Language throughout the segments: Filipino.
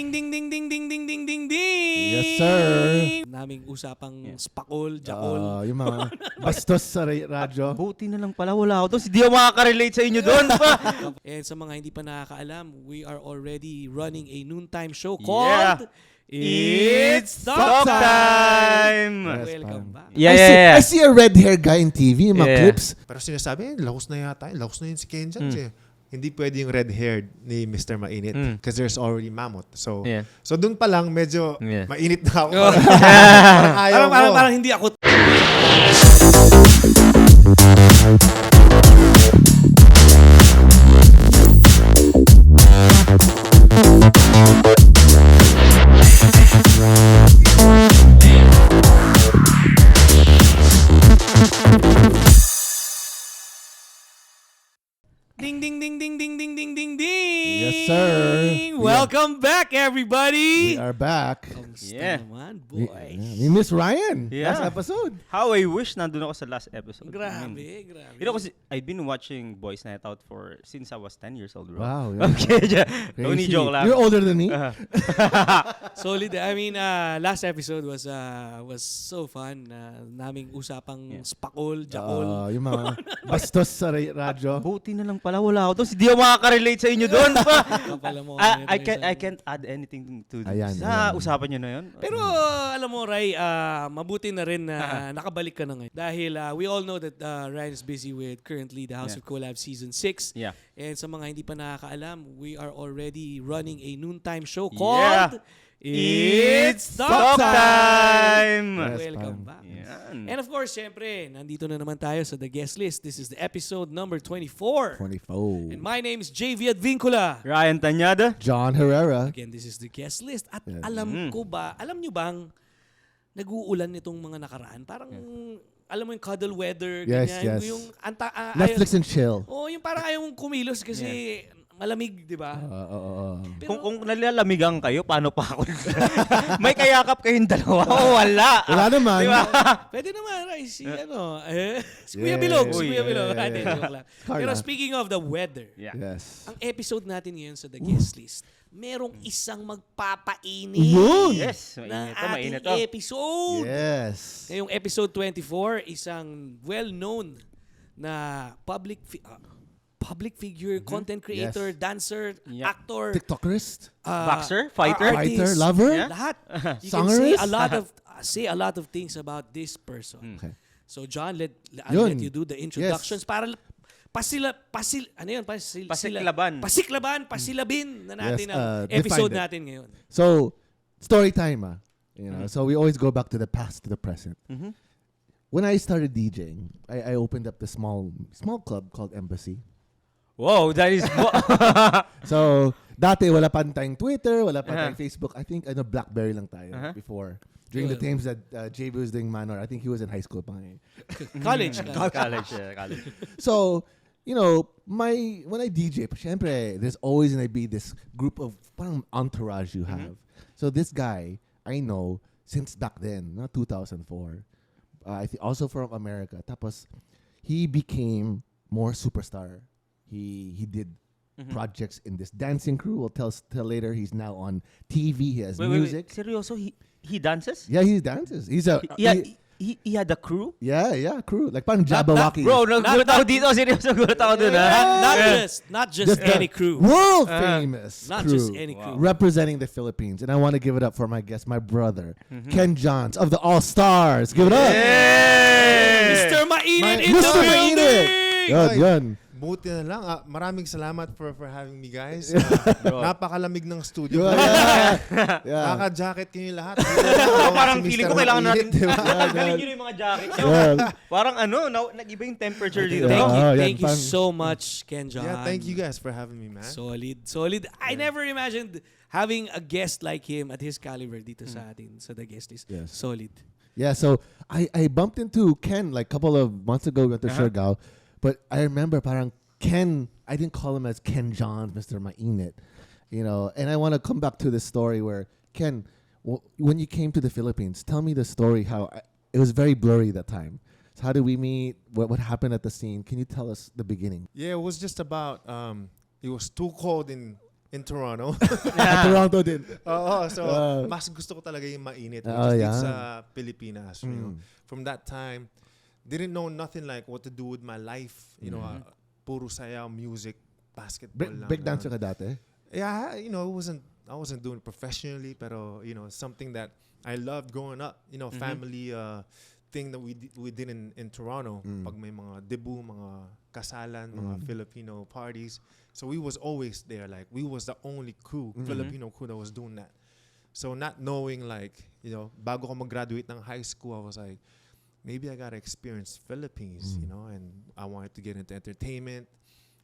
Ding ding ding ding ding ding ding ding ding. Yes, sir. Naming usapang spakol, jakol. Yung mga bastos sa radyo. Buti na lang pala wala ako doon. Hindi ako makaka-relate sa inyo doon pa. And sa mga hindi pa nakakaalam, we are already running a noontime show called It's THOC Time! Yes, Welcome back. I see a red hair guy in TV, yung mga clips. Pero sinasabi, lahos na yata. Lahos na yun si KenJhons eh. Hindi pwede yung red-haired ni Mr. Mainit because there's already mammoth. So so dun pa lang medyo mainit na ako. Parang ayaw ko. Parang hindi ako. Ding ding ding ding ding ding ding ding ding. Yes, sir. Welcome back, everybody. We are back. Kamusta naman, boys? We miss Ryan Yeah. last episode. How I wish nandun ako sa last episode. Grabe. You know, kasi I've been watching Boys Night Out since I was 10 years old, bro. Wow. Yeah. Okay, Tony joke lang. You're older than me. Solid. I mean, last episode was so fun. Naming usapang spakol, jakol. Yung mga bastos sa radyo. Buti na lang pala wala ako doon. Hindi ako makaka-relate sa inyo doon pa. I can't add anything to this. Ayan, sa usapan nyo na yun. Pero alam mo, Ray, mabuti na rin na nakabalik ka na ngayon. Dahil we all know that Ryan is busy with currently the House of Collab Season 6. Yeah. And sa mga hindi pa nakakaalam, we are already running a noontime show called It's THOC Time! Yes, Welcome back. Yan. And of course, syempre, nandito na naman tayo sa The Guest List. This is the episode number 24. 24. And my name is JV Advincula. Ryan Tanyada. John Herrera. Again, this is The Guest List. At alam nyo bang, nag-uulan nitong mga nakaraan? Parang, alam mo yung cuddle weather, Yes, ganyan. yes. Yung Netflix and chill. yung parang ayaw mong kumilos kasi malamig, di ba? Kung nalalamigan kayo, paano pa ako? May kayakap kayong dalawa. Wala. Wala naman. Diba? Pwede naman, Ray. Si Kuya Bilog. Si Kuya Bilog. Joke lang. Pero speaking of the weather, Yes. ang episode natin ngayon sa The Guest List, merong isang magpapainit Yes. ng Mainit ating episode. Yes. Ngayong episode 24, isang well-known na public figure, content creator, dancer, actor, TikTokerist. Boxer, fighter, artist, lover, lahat. You can Songerist? say a lot of things about this person. Okay. So John, I'll let you do the introductions Yes. para pasilabin na natin ang episode define it. natin ngayon. So, story time. You know, so we always go back to the past, to the present. When I started DJing, I opened up the small club called Embassy. Wow, that is... So, dati wala pa tayong Twitter, wala pa tayong Facebook. I think BlackBerry lang tayo before. During the times that JB was doing Manor, I think he was in high school pa ngayon. College. college. So, you know, when I DJ, syempre, there's always gonna be this group of parang entourage you have. So this guy, I know since back then, 2004. I think also from America. Tapos, he became more superstar. He did projects in this dancing crew. We'll tell later. He's now on TV. He has music. Wait. Seryoso? He dances? Yeah, he dances. He's a He had a crew? yeah, crew. Like parang Jabberwocky. Bro, nagulat ako dito. Seryoso, nagulat ako dun. Not just any crew. World famous Not crew. just any crew. Representing the Philippines. And I want to give it up for my guest, my brother, KenJhons of the All Stars. Give it up. Mr. Mainit in the Mr. building! Mainit. Yun. Buti na lang. Maraming salamat for having me, guys. Napakalamig ng studio. Naka-jacket kayo lahat. Parang feeling ko kailangan natin. Galing yun yung mga jacket nyo. Parang nag-iba yung temperature dito. Thank you so much, KenJhons. Yeah, thank you guys for having me, man. Solid. I never imagined having a guest like him at his caliber dito sa atin, sa The Guest List. Yes. Solid. Yeah, so I bumped into Ken like a couple of months ago at the Siargao. But I remember parang Ken, I didn't call him as KenJhons, Mr. Mainit, you know. And I want to come back to this story where, Ken, when you came to the Philippines, tell me the story how it was very blurry that time. So how did we meet? What happened at the scene? Can you tell us the beginning? Yeah, it was just about, it was too cold in in Toronto. Toronto din. So mas gusto ko talaga yung mainit. Sa Pilipinas. You know? From that time, didn't know nothing like what to do with my life. You know, puro saya, music, basketball lang. Big dancer ka dati? Yeah, you know, I wasn't doing it professionally, pero you know, something that I loved growing up. You know, family thing that we did in Toronto. Pag may mga debut, mga kasalan, mga Filipino parties. So we was always there. Like we was the only Filipino crew that was doing that. So not knowing like, you know, bago ko mag-graduate ng high school, I was like, maybe I gotta experience Philippines, you know, and I wanted to get into entertainment.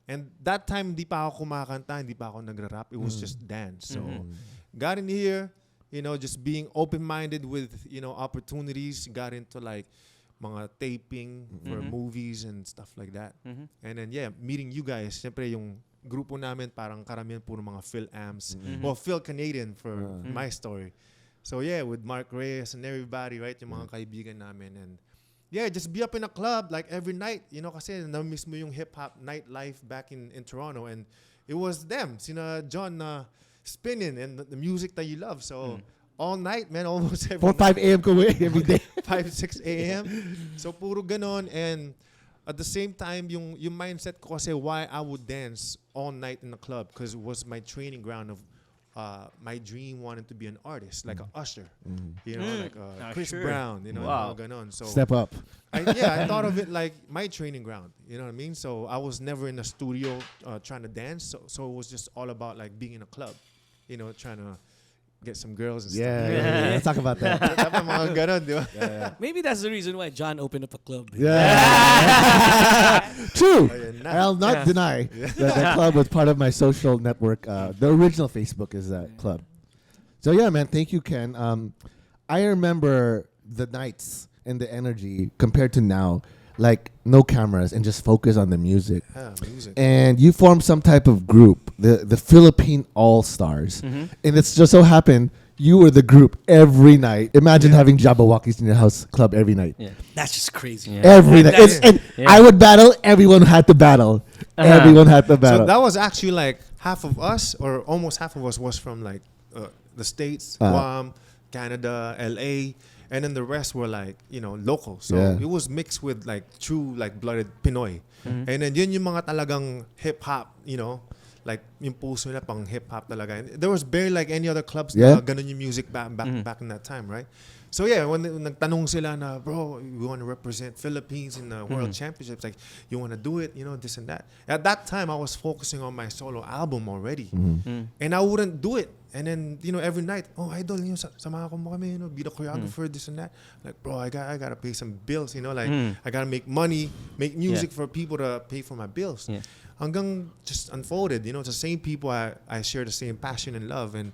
And that time, di pa ako kumakanta, hindi pa ako nagra-rap. It was just dance. So got in here, you know, just being open-minded with, you know, opportunities. Got into like mga taping for movies and stuff like that. And then, yeah, meeting you guys. Siyempre, yung grupo namin, parang karamihan puro mga Phil-Ams. Well, Phil-Canadian for my story. So, yeah, with Mark Reyes and everybody, right? Yung mga kaibigan namin. And, yeah, just be up in a club like every night. You know, kasi na-miss mo yung hip-hop nightlife back in Toronto. And it was them, sina John, spinning and the music that you love. So, all night, man, almost every 4, 5 a.m. ko every day. 5, 6 a.m. So, puro ganon. And at the same time, yung mindset ko kasi why I would dance all night in the club because it was my training ground of my dream wanted to be an artist, like an usher. You know, like Chris Brown, you know, ganon. So, step up. I thought of it like my training ground. You know what I mean? So, I was never in a studio trying to dance. So, it was just all about like being in a club, you know, trying to get some girls and stuff. Yeah. Let's talk about that. Mga ganon, di ba? Maybe that's the reason why John opened up a club. True. I'll not deny that the club was part of my social network. The original Facebook is that club. So yeah, man, thank you, Ken. I remember the nights and the energy compared to now. Like no cameras and just focus on the music. Music. And you formed some type of group, the Philippine All Stars, and it's just so happened you were the group every night. Imagine having Jabberwockies in your house club every night. Yeah. That's just crazy. Yeah. Every night. And I would battle. Everyone had to battle. Everyone had to battle. So that was actually like half of us, or almost half of us, was from like the States, Guam, Canada, LA. And then the rest were like, you know, local. So it was mixed with like true like blooded Pinoy. And then yun yung mga talagang hip hop, you know, like yung puso nila pang hip hop talaga. And there was barely like any other clubs na ganun yung music back in that time, right? So yeah, when nagtanong sila na, bro, we want to represent Philippines in the World Championships, like you want to do it, you know, this and that. At that time, I was focusing on my solo album already, and I wouldn't do it. And then, you know, every night, oh, idol, you know, samahan ko mo kami, you know, be the choreographer, this and that. Like, bro, I gotta pay some bills, you know, like I gotta make money, make music for people to pay for my bills. Hanggang just unfolded, you know, it's the same people I share the same passion and love, and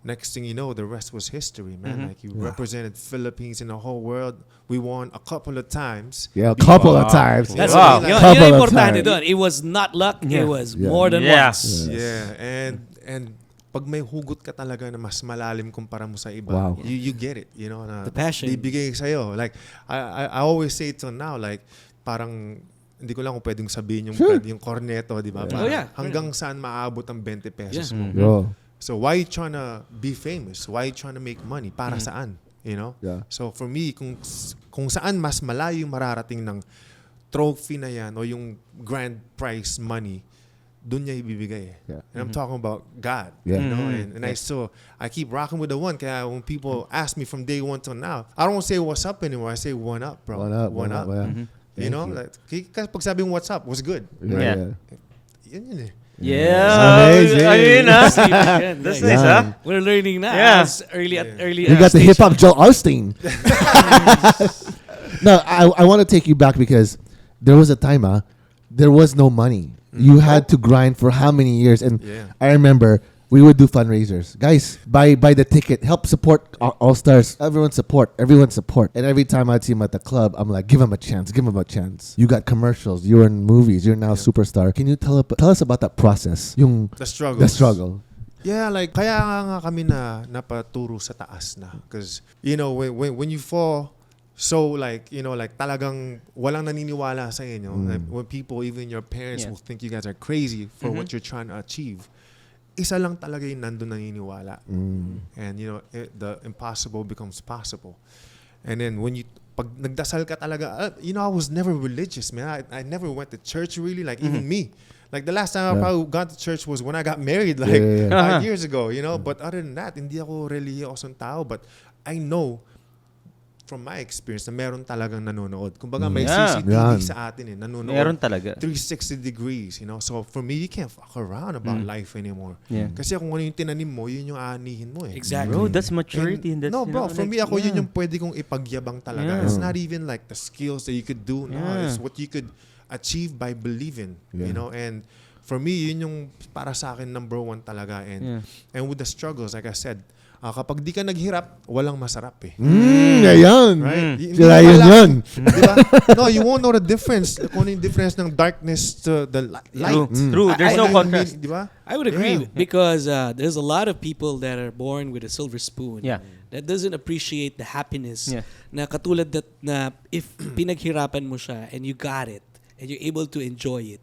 next thing you know, the rest was history, man. Like you represented Philippines in the whole world. We won a couple of times. Yeah, a couple of times. That's wow. Yun ang importante doon. It was not luck. It was more than once. Yeah, and pag may hugot ka talaga na mas malalim kumpara mo sa iba, you get it, you know, na the passion. Bibigay sa'yo. Like, I always say it till now, like, parang, hindi ko lang kung pwedeng sabihin yung corneto, di ba? Hanggang saan maabot ang 20 pesos mo. So why you trying to be famous? Why you trying to make money? Para saan? You know? So for me, kung saan mas malayo yung mararating ng trophy na yan o yung grand prize money, dun niya ibibigay. And I'm talking about God. You know? And I keep rocking with the one. Kaya when people ask me from day one till now, I don't say what's up anymore. I say one up, bro. One up. You know? Like, kasi pag sabi yung what's up, what's good? Right? Yun eh. Yeah, ayun na. That's nice, huh? We're learning now. As early. You got the hip hop Joel Osteen. No, I want to take you back because there was a time, there was no money. You had to grind for how many years? And I remember we would do fundraisers. Guys, buy the ticket. Help support All Stars. Everyone support. And every time I'd see him at the club, I'm like, give him a chance. You got commercials. You're in movies. You're now a superstar. Can you tell us about that process? The struggle. Yeah, like, kaya nga kami na napaturo sa taas na. Because, you know, when you fall, so like, you know, like talagang walang naniniwala sa inyo. Like, when people, even your parents will think you guys are crazy for what you're trying to achieve. isa lang talaga yung nandun naniniwala. And the impossible becomes possible. And then when pag nagdasal ka talaga, I was never religious, man. I never went to church really, like even me. Like the last time I probably got to church was when I got married, like 5 years ago, But other than that, hindi ako relihiyosong tao. But I know from my experience na meron talagang nanonood. Kumbaga may CCTV sa atin nanonood. Meron talaga. 360 degrees, So for me, you can't fuck around about life anymore. Yeah. Kasi kung ano yung tinanim mo, yun yung aanihin mo Exactly. Bro, that's maturity. And that's, no, bro, for me, ako yun yung pwede kong ipagyabang talaga. Yeah. It's not even like the skills that you could do. No, it's what you could achieve by believing, And for me, yun yung para sa akin number one talaga. And with the struggles, like I said, kapag di ka naghirap, walang masarap Ayan. Right? Sila yun. Diba? No, you won't know the difference. Kung ano yung difference ng darkness to the light. True. There's no contrast. Diba? I would agree because there's a lot of people that are born with a silver spoon that doesn't appreciate the happiness na katulad that na if pinaghirapan mo siya and you got it and you're able to enjoy it,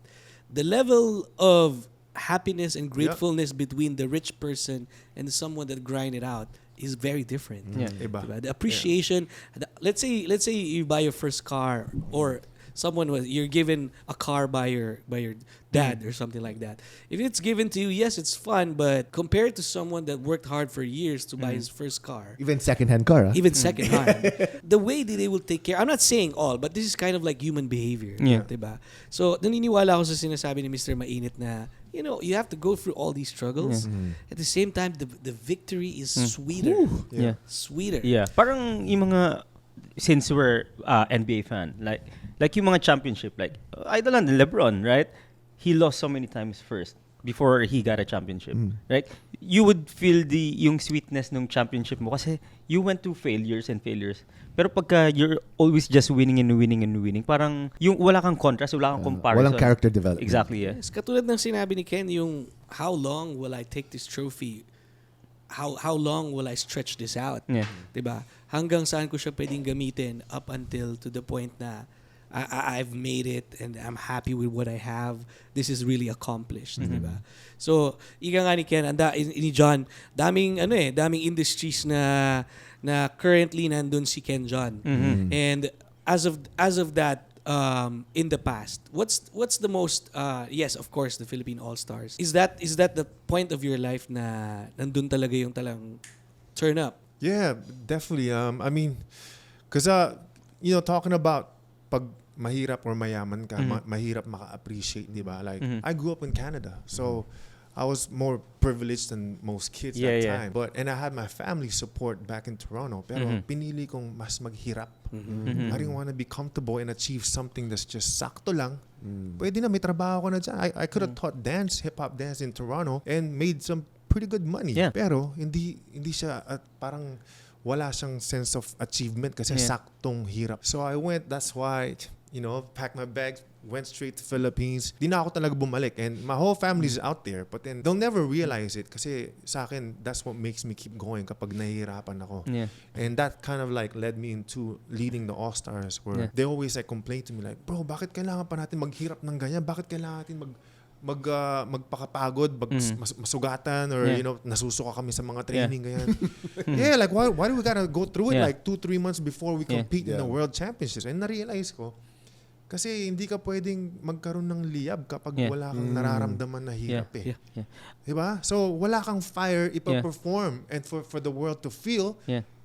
the level of happiness and gratefulness between the rich person and someone that grind it out is very different. Iba. The appreciation. Let's say you buy your first car, or you're given a car by your dad or something like that. If it's given to you, yes, it's fun, but compared to someone that worked hard for years to buy his first car, Even second-hand car. even second-hand, the way that they will take care. I'm not saying all, but this is kind of like human behavior. Yeah. Diba? So, naniniwala ako sa sinasabi ni Mr. Mainit na, you have to go through all these struggles. At the same time, the victory is sweeter. Sweeter. Yeah. Parang yung mga, since we're NBA fan, like yung mga championship, like idol ni LeBron, right? He lost so many times first before he got a championship, right? You would feel yung sweetness ng championship mo kasi you went through failures and failures. Pero pagka you're always just winning and winning and winning, parang yung wala kang contrast, wala kang comparison. Walang character development. Exactly, yeah. Yes, katulad ng sinabi ni Ken, yung how long will I take this trophy? How long will I stretch this out? Yeah. Diba? Hanggang saan ko siya pwedeng gamitin up until to the point na I've made it and I'm happy with what I have. This is really accomplished, diba? So, ika nga ni Ken, ni John, daming industries na currently nandun si KenJhons. And as of that, in the past, what's the most yes, of course, the Philippine All-Stars. Is that the point of your life na nandun talaga yung talang turn up? Yeah, definitely. I mean, because talking about pag mahirap or mayaman ka, mahirap maka-appreciate, di ba? Like, I grew up in Canada, so I was more privileged than most kids that time. And I had my family support back in Toronto. Pero pinili kong mas maghirap. I didn't want to be comfortable and achieve something that's just sakto lang. Pwede na, may trabaho ko na dyan. I could have taught dance, hip-hop dance in Toronto and made some pretty good money. Yeah. Pero hindi siya parang wala siyang sense of achievement kasi saktong hirap. So I went, that's why, packed my bags, went straight to Philippines. Di na ako talaga bumalik. And my whole family's out there. But then, they'll never realize it. Kasi sa akin, that's what makes me keep going kapag nahihirapan ako. Yeah. And that kind of like led me into leading the All-Stars where they always like complain to me like, bro, bakit kailangan pa natin maghirap ng ganyan? Bakit kailangan natin magpakapagod, masugatan, or nasusuka kami sa mga training ganyan. Yeah, like why do we gotta go through it like 2-3 months before we compete in the World Championships? And na-realize ko, kasi hindi ka pwedeng magkaroon ng liyab kapag wala kang nararamdaman na hirap Diba? So wala kang fire ipa-perform and for the world to feel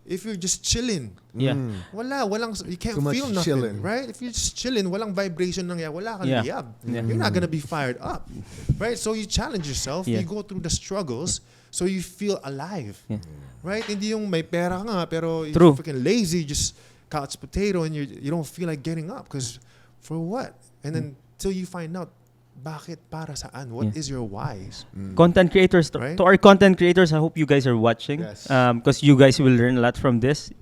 if you're just chilling. Walang you can't feel nothing, chilling. Right? If you're just chilling, walang vibration wala kang liyab. You're not gonna be fired up. Right? So you challenge yourself, you go through the struggles so you feel alive. Right? Hindi yung may pera ka nga pero you're freaking lazy, just couch potato and you don't feel like getting up because for what? And then till you find out bakit, para saan, what is your whys? Content creators, Right? to our content creators, I hope you guys are watching, because you guys will learn a lot from this.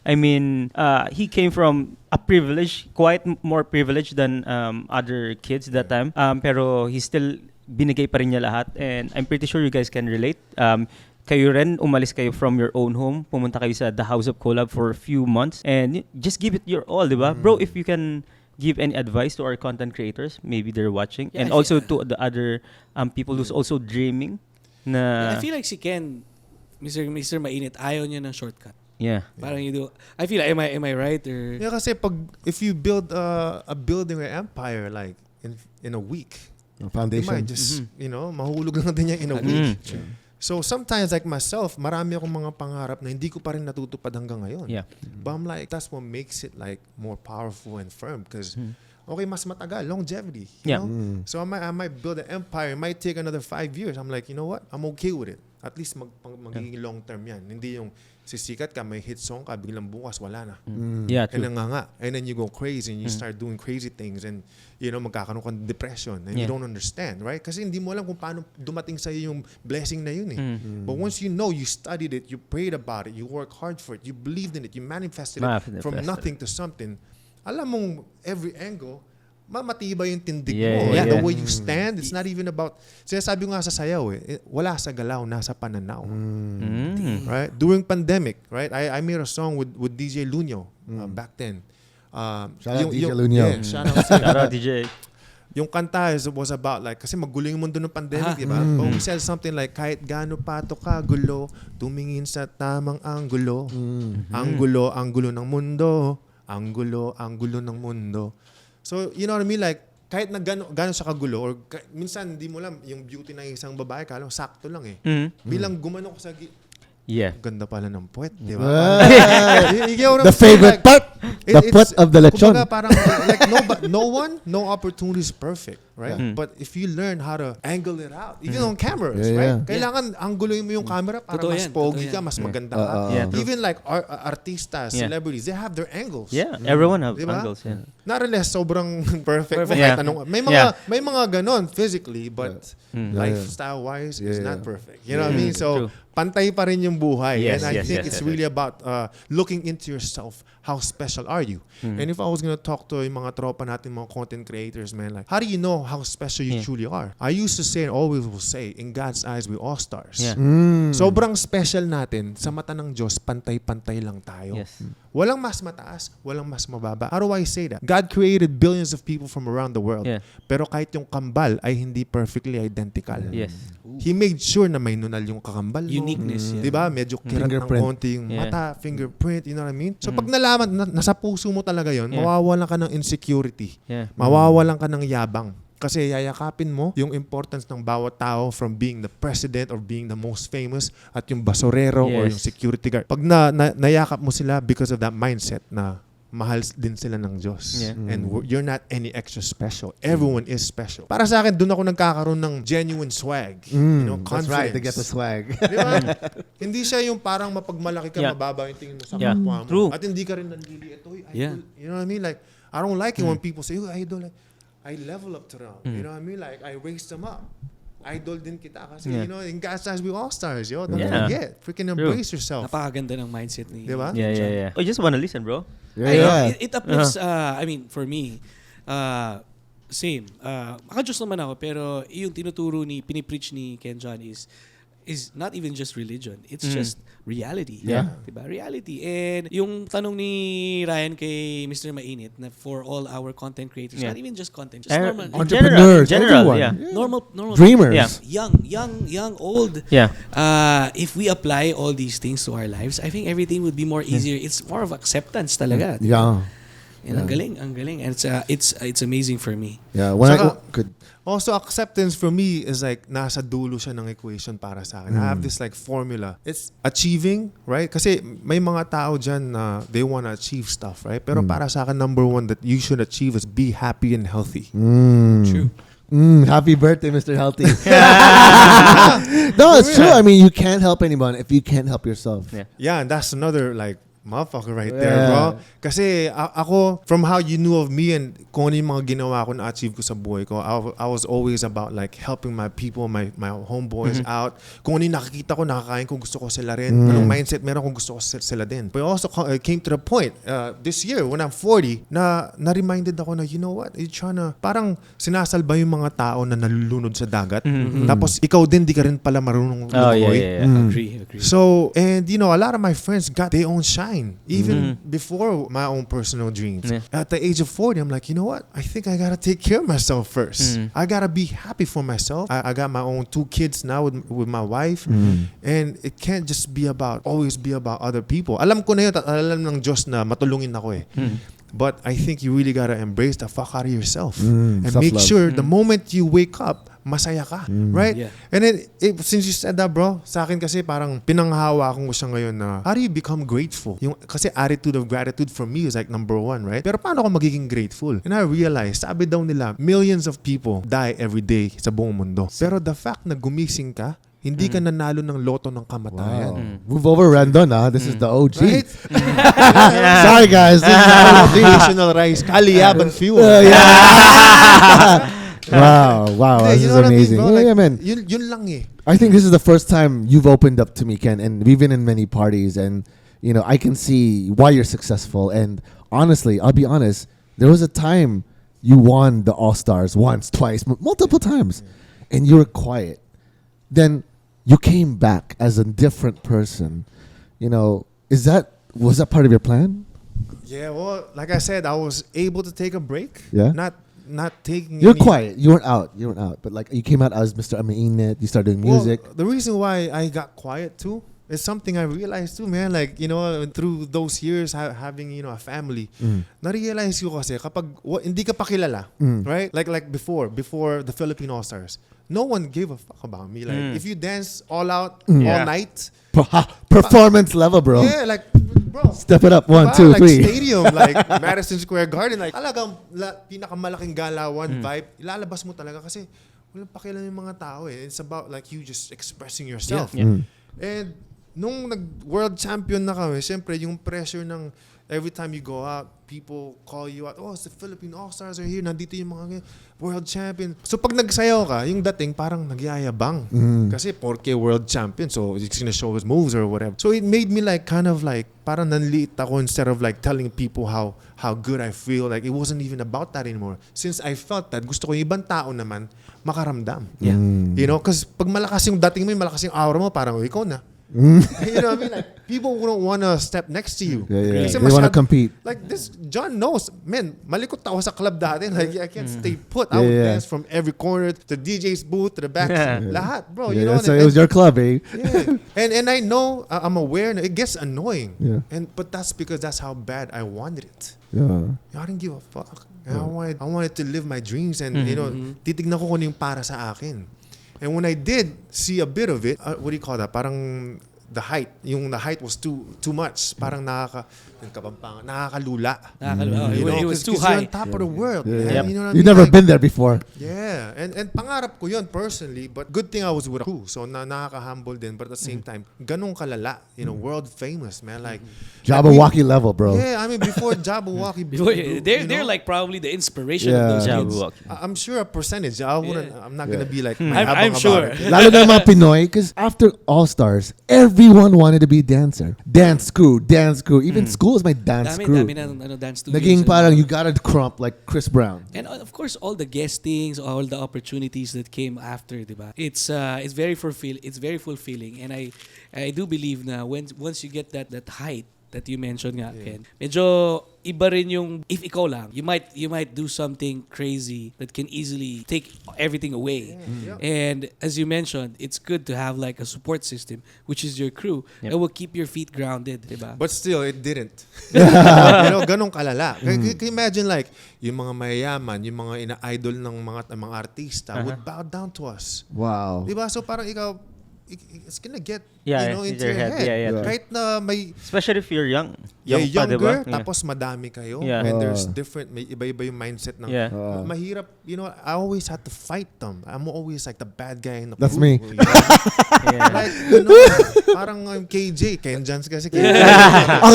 I mean, he came from a privilege, quite more privileged than other kids that time. Pero he still binigay pa rin niya lahat, and I'm pretty sure you guys can relate. Kayo rin, umalis kayo from your own home, pumunta kayo sa the House of Collab for a few months, and just give it your all, diba? Bro, if you can give any advice to our content creators, maybe they're watching, and also to the other people who's also dreaming, Na, I feel like si Ken, Mr. Mainit, ayaw niya ng shortcut. yeah. Parang you do. I feel like, am I right? Or Yeah, kasi if you build a building or empire like in a week, you Foundation. might just, mahulog lang din yan in a week. So sometimes like myself, marami akong mga pangarap na hindi ko pa rin natutupad hanggang ngayon. Yeah. But I'm like, that's what makes it like more powerful and firm because okay, mas matagal, longevity. You know? So I might build an empire. It might take another 5 years. I'm like, you know what? I'm okay with it. At least magiging long term yan. Hindi yung sisikat ka, may hit song ka, biglang bukas, wala na. Yeah, And true. and then you go crazy and you start doing crazy things and magkakaroon ka ng depression and you don't understand, right? Kasi hindi mo alam kung paano dumating sa'yo yung blessing na yun eh. But once you know, you studied it, you prayed about it, you worked hard for it, you believed in it, you manifested it from nothing to something, alam mong every angle, matibay yung tindig mo. Yeah. The way you stand, it's not even about, sinasabi ko nga sa sayaw wala sa galaw, nasa pananaw. Right? During pandemic, right? I made a song with DJ Lunyo back then. Shout out DJ Lunyo. Yeah, shout out DJ. Yung kanta was about like, kasi magulo yung mundo ng pandemic, di ba? But we said something like, kahit gaano pato kagulo, tumingin sa tamang anggulo. Anggulo ng mundo. Anggulo ng mundo. So, you know what I mean? Like, kahit na gano'n siya kagulo, or minsan, hindi mo lang, yung beauty ng isang babae, kala mo, sakto lang eh. Bilang gumano ko sa ganda pala ng puwet, di ba? The favorite part, the puwet of the lechon. Kumbaga parang, like, no opportunity is perfect, right? But if you learn how to angle it out, even on cameras, right? Kailangan angguloin mo yung camera para mas pogi ka, mas maganda ka. Even like artistas, celebrities, they have their angles. Yeah, everyone have diba? angles. Yeah. Not unless sobrang perfect. Yeah. May mga ganon physically, but lifestyle-wise, it's not perfect. You know what I mean? So, pantay pa rin yung buhay. Yes, and I think yes, it's really about looking into yourself. How special are you? And if I was gonna talk to yung mga tropa natin, mga content creators, man, like, how do you know how special you truly are? I used to say and always will say, in God's eyes, we're all stars. Yeah. Sobrang special natin. Sa mata ng Diyos, pantay-pantay lang tayo. Yes. Walang mas mataas, walang mas mababa. How do I say that? God created billions of people from around the world. Yeah. Pero kahit yung kambal ay hindi perfectly identical. Yes. He made sure na may nunal yung kakambal mo. Uniqueness. Yeah. Diba? Medyo kirat ng konti yung mata, fingerprint, you know what I mean? So pag nalaman, nasa puso mo talaga yon, mawawalan ka ng insecurity. Yeah. Mawawalan ka ng yabang. Kasi yayakapin mo yung importance ng bawat tao from being the president or being the most famous at yung basurero or yung security guard. Pag nayakap mo sila because of that mindset na mahal din sila ng Diyos. Yeah. And you're not any extra special. Everyone is special. Para sa akin, doon ako nagkakaroon ng genuine swag. Confidence. That's right, to get the swag. Diba? Hindi siya yung parang mapagmalaki ka, mababa yung tingin mo sa kapwa mo. True. At hindi ka rin nanliliit. You know what I mean? Like, I don't like it when people say, idol, like, I level up to them. You know what I mean? Like, I raised them up. Idol din kita kasi, in God's eyes, we all stars, yo. Don't forget. Freaking embrace yourself. Napakaganda ng mindset ni. Diba? Yeah. I just wanna listen, bro. It uplifts, I mean, for me, same. Maka-Diyos naman ako, pero yung tinuturo pinipreach ni KenJhons is not even just religion. It's just reality. Yeah. Diba? Reality. And yung tanong ni Ryan kay Mr. Mainit na for all our content creators, not even just content, just normal. Entrepreneurs, general, everyone. Normal Dreamers. Young, old. Yeah. If we apply all these things to our lives, I think everything would be more easier. It's more of acceptance talaga. Yeah. And ang galing. And it's amazing for me. Yeah. Also, acceptance for me is like nasa dulo siya ng equation para sa akin. I have this like formula. It's achieving, right? Kasi may mga tao dyan na they wanna achieve stuff, right? Pero para sa akin, number one that you should achieve is be happy and healthy. True. Happy birthday, Mr. Healthy. No, it's true. I mean, you can't help anyone if you can't help yourself. Yeah, and that's another like motherfucker right there, bro. Kasi ako, from how you knew of me and kung ano yung mga ginawa ko na achieve ko sa buhay ko, I was always about like helping my people, my homeboys out. Kung ano yung nakikita ko, nakakain ko, gusto ko sila rin. Anong mindset meron kung gusto ko sila din. But also came to the point, this year, when I'm 40, na-reminded ako na, you know what, you're trying to, parang sinasalba yung mga tao na nalulunod sa dagat. Tapos ikaw din, di ka rin pala marunong lumoy. Agree. So, and you know, a lot of my friends got their own shine. mine, even before my own personal dreams. At the age of 40, I'm like, you know what? I think I gotta take care of myself first. I gotta be happy for myself. I got my own 2 kids now with my wife, and it can't just be always be about other people. Alam ko na yun, alam ng Diyos na matulungin ako eh. But I think you really gotta embrace the fuck out of yourself and make sure the moment you wake up, masaya ka, right? Yeah. And then, since you said that, bro, sa akin kasi parang pinanghawa ko siya ngayon na how do you become grateful? Kasi attitude of gratitude for me is like number 1, right? Pero paano ako magiging grateful? And I realized, sabi daw nila, millions of people die every day sa buong mundo. Pero the fact na gumising ka, hindi ka nanalo ng loto ng kamatayan. Wow. We've overrun doon, This is the OG. Right? Sorry, guys. This is the National rice, Collab and fuel. Wow. This is amazing. I mean, yeah, man. Yun lang eh. I think this is the first time you've opened up to me, Ken, and we've been in many parties, and I can see why you're successful. And honestly, I'll be honest, there was a time you won the All-Stars once, twice, multiple times, and you were quiet. Then you came back as a different person. Was that part of your plan? Yeah, well, like I said, I was able to take a break. Yeah. Not taking. You're quiet. You weren't out. But like you came out as Mr. Mainit. You started doing music. Well, the reason why I got quiet too is something I realized too, man. Like through those years having a family, na-realize ko kasi kapag hindi ka pa kilala, right? Like before the Philippine All-Stars, no one gave a fuck about me. Like if you dance all out all night, performance level, bro. Yeah, like. Bro, step it up. 1, 2, 3. Like stadium, like Madison Square Garden, like talagang pinakamalaking galawan vibe. Ilalabas mo talaga kasi walang pakialam yung mga tao eh. It's about like you just expressing yourself. And nung nag-world champion na kami, siyempre yung pressure ng every time you go out, people call you out, oh, it's the Philippine All-Stars are here, nandito yung mga world champion. So pag nagsayaw ka, yung dating parang nagyayabang. Kasi 4K world champion, so he's gonna show his moves or whatever. So it made me like kind of like, parang nanliit ako instead of like telling people how good I feel. Like it wasn't even about that anymore. Since I felt that, gusto ko yung ibang tao naman makaramdam. Because pag malakas yung dating mo, malakas yung aura mo, parang ikaw na. You know what I mean? Like people wouldn't want to step next to you. They want to compete. Like this, John knows. Man, malikot ako sa club dati. Like I can't stay put. I would dance from every corner to the DJ's booth to the back. Lahat, bro. You know what? So it was your club, eh? And I know I'm aware. It gets annoying. But that's because that's how bad I wanted it. I didn't give a fuck. I wanted to live my dreams and titignan ko kung yung para sa akin. And when I did see a bit of it, what do you call that? Parang the height was too much. Parang nakakalula. It was too high. You're on top of the world. Yeah. You know what I mean? You've never been there before. Yeah. And pangarap ko yun personally, but good thing I was with a crew. So nakaka-humble din, but at the same time, ganun kalala. World famous, man. Like Jabberwocky level, bro. Yeah, I mean before Jabberwocky. They're like probably the inspiration of those kids. I'm sure a percentage. I'm not gonna be like I'm sure. Lalo na mga Pinoy, because after All-Stars, everyone wanted to be dancer. Dance crew. Even school is my dance crew. Dance studios. Naging parang you gotta crump like Chris Brown. And of course, all the guestings, all the opportunities that came after, diba? It's very fulfilling, and I do believe na once you get that height that you mentioned nga, Ken, medyo iba rin yung if ikaw lang, you might do something crazy that can easily take everything away. And as you mentioned, it's good to have like a support system, which is your crew, that will keep your feet grounded, diba? But still, it didn't. Ganong kalala. Can you imagine like yung mga mayayaman, yung mga ina-idol ng mga artista would bow down to us. Wow. Diba? So parang ikaw, it's gonna get into your head. Right na may especially if you're young younger, pa, diba? tapos madami kayo, and there's different, may iba-iba yung mindset ng mahirap, I always had to fight them. I'm always like the bad guy in the That's group. me. Like parang KenJhons kasi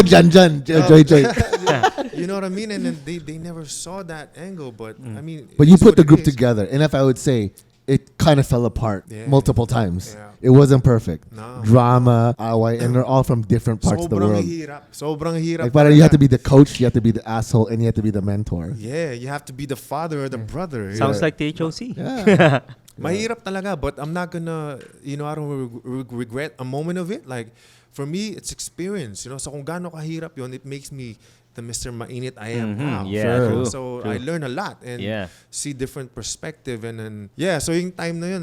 Jan Joy. You know what I mean? And then they never saw that angle, but I mean, but you put the group together, and if I would say it kind of fell apart multiple times. It wasn't perfect. No. Drama, away, and they're all from different parts of the world. Sobrang hirap. Like, but you have to be the coach, you have to be the asshole, and you have to be the mentor. Yeah, you have to be the father or the brother. Sounds like THOC. Yeah. Mahirap talaga, but I'm not gonna, I don't regret a moment of it. Like, for me, it's experience, So kung gaano kahirap yun, it makes me the Mr. Mainit I am now. Yeah, true. So I learn a lot and see different perspective and then so yung time na yun,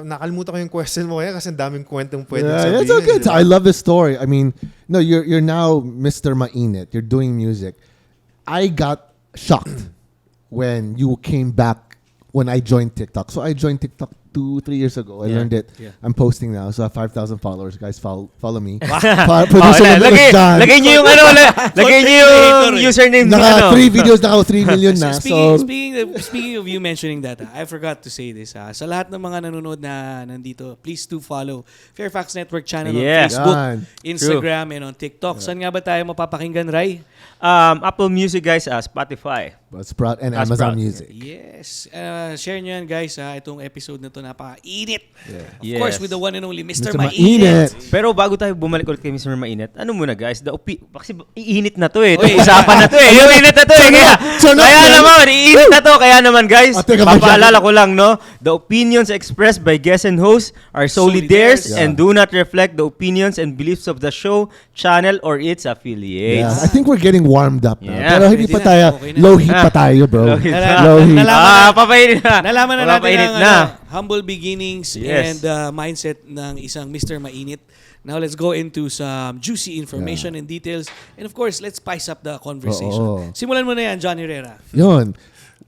nakalimutan ko yung question mo kasi ang daming kwentong pwedeng sabihin. It's okay. I love this story. I mean, no, you're now Mr. Mainit. You're doing music. I got shocked when you came back when I joined TikTok. So I joined TikTok 2-3 years ago. I learned it. Yeah. I'm posting now. So I have 5,000 followers. Guys, follow me. Lagay niyo yung lagay niyo yung username ni Naka 3 videos, naka 3 million na. Speaking of you mentioning that, I forgot to say this. Sa lahat ng mga nanonood na nandito, please do follow FAIRFAX Network Channel on Facebook, Instagram, and on TikTok. Saan nga ba tayo mapapakinggan, Rai? Apple Music, guys, Spotify. Buzzsprout and Amazon Music. Yes. Share nyo yan, guys. Itong episode na to napaka-init. Of course, with the one and only Mr. Mainit. Pero bago tayo bumalik ulit kay Mr. Mainit, ano muna, guys? Kasi iinit na to eh. Usapan na to eh. Yung init na to eh. Kaya naman, iinit na to. Kaya naman, guys, papaalala ko lang, no? The opinions expressed by guests and hosts are solely theirs and do not reflect the opinions and beliefs of the show, channel, or its affiliates. I think we're getting warmed up now. Pero hindi pa tayo, low heat pa tayo, bro. Low heat. Papainit na. Nalaman na natin ang humble beginnings and mindset ng isang Mr. Mainit. Now let's go into some juicy information and details. And of course, let's spice up the conversation. Simulan mo na yan, John Herrera. Yun.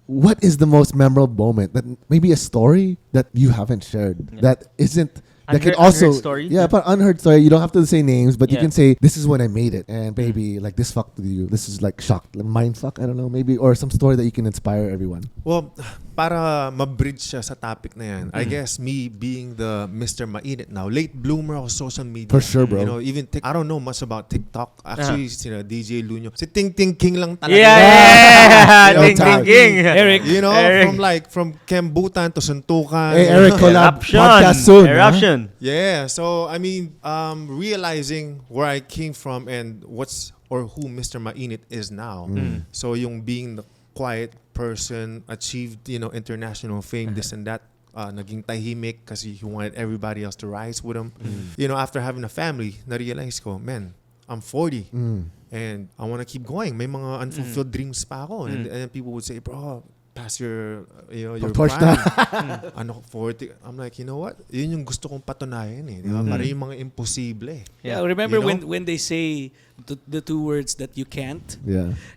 What is the most memorable moment that maybe a story that you haven't shared that isn't that can also story? But unheard story. You don't have to say names, but you can say this is when I made it, and baby, like this fucked with you. This is like shocked, like mind fuck. I don't know, maybe or some story that you can inspire everyone. Well, para ma-bridge siya sa topic na yan, I guess me being the Mr. Mainit now, late bloomer of social media. For sure, bro. Even I don't know much about TikTok. Actually, DJ Lunyo. Si Ting Ting King lang talaga. Ting Ting King. Eric. From Kembutan to Suntukan. Hey, Eric, collab podcast soon. Eruption. Yeah, so I mean, realizing where I came from and who Mr. Mainit is now. So yung being the quiet person, achieved, international fame, this and that, naging tahimik kasi he wanted everybody else to rise with him. After having a family, na-realize ko, man, I'm 40 and I want to keep going. May mga unfulfilled dreams pa ako. And people would say, bro, past your prime. 40. I'm like, you know what? Yun yung gusto kong patunayan eh. Diba? Para yung mga imposible. Yeah, remember when they say the two words that you can't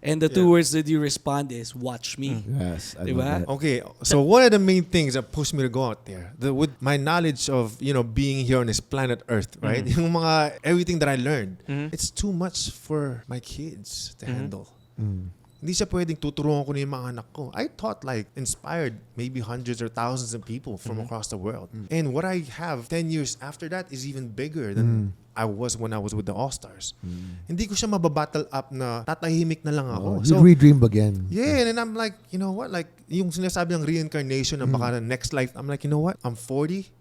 and the two words that you respond is watch me. Yes. Diba? Okay, so one of the main things that pushed me to go out there, with my knowledge of, being here on this planet Earth, right? Yung mga, everything that I learned, it's too much for my kids to handle. Hindi siya pwedeng tuturuan ko na yung mga anak ko. I taught inspired maybe hundreds or thousands of people from across the world. And what I have 10 years after that is even bigger than I was when I was with the All-Stars. Hindi ko siya mababattle up na tatahimik na lang ako. So redream again. Yeah, and I'm like, you know what? Like, yung sinasabi ng reincarnation na baka na next life, I'm like, you know what? I'm 40.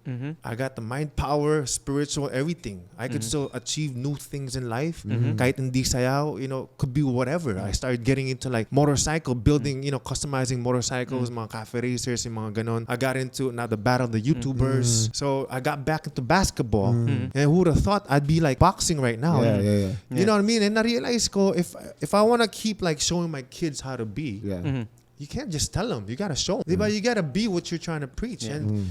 I got the mind, power, spiritual, everything. I could still achieve new things in life. Kahit hindi sayaw, could be whatever. I started getting into motorcycle, building, customizing motorcycles, mga cafe racers, yung mga ganon. I got into now the battle of the YouTubers. So I got back into basketball. And who would have thought I'd be like boxing right now? Yeah. You know what I mean? And I realized if I want to keep showing my kids how to be, you can't just tell them. You got to show them. You got to be what you're trying to preach. And,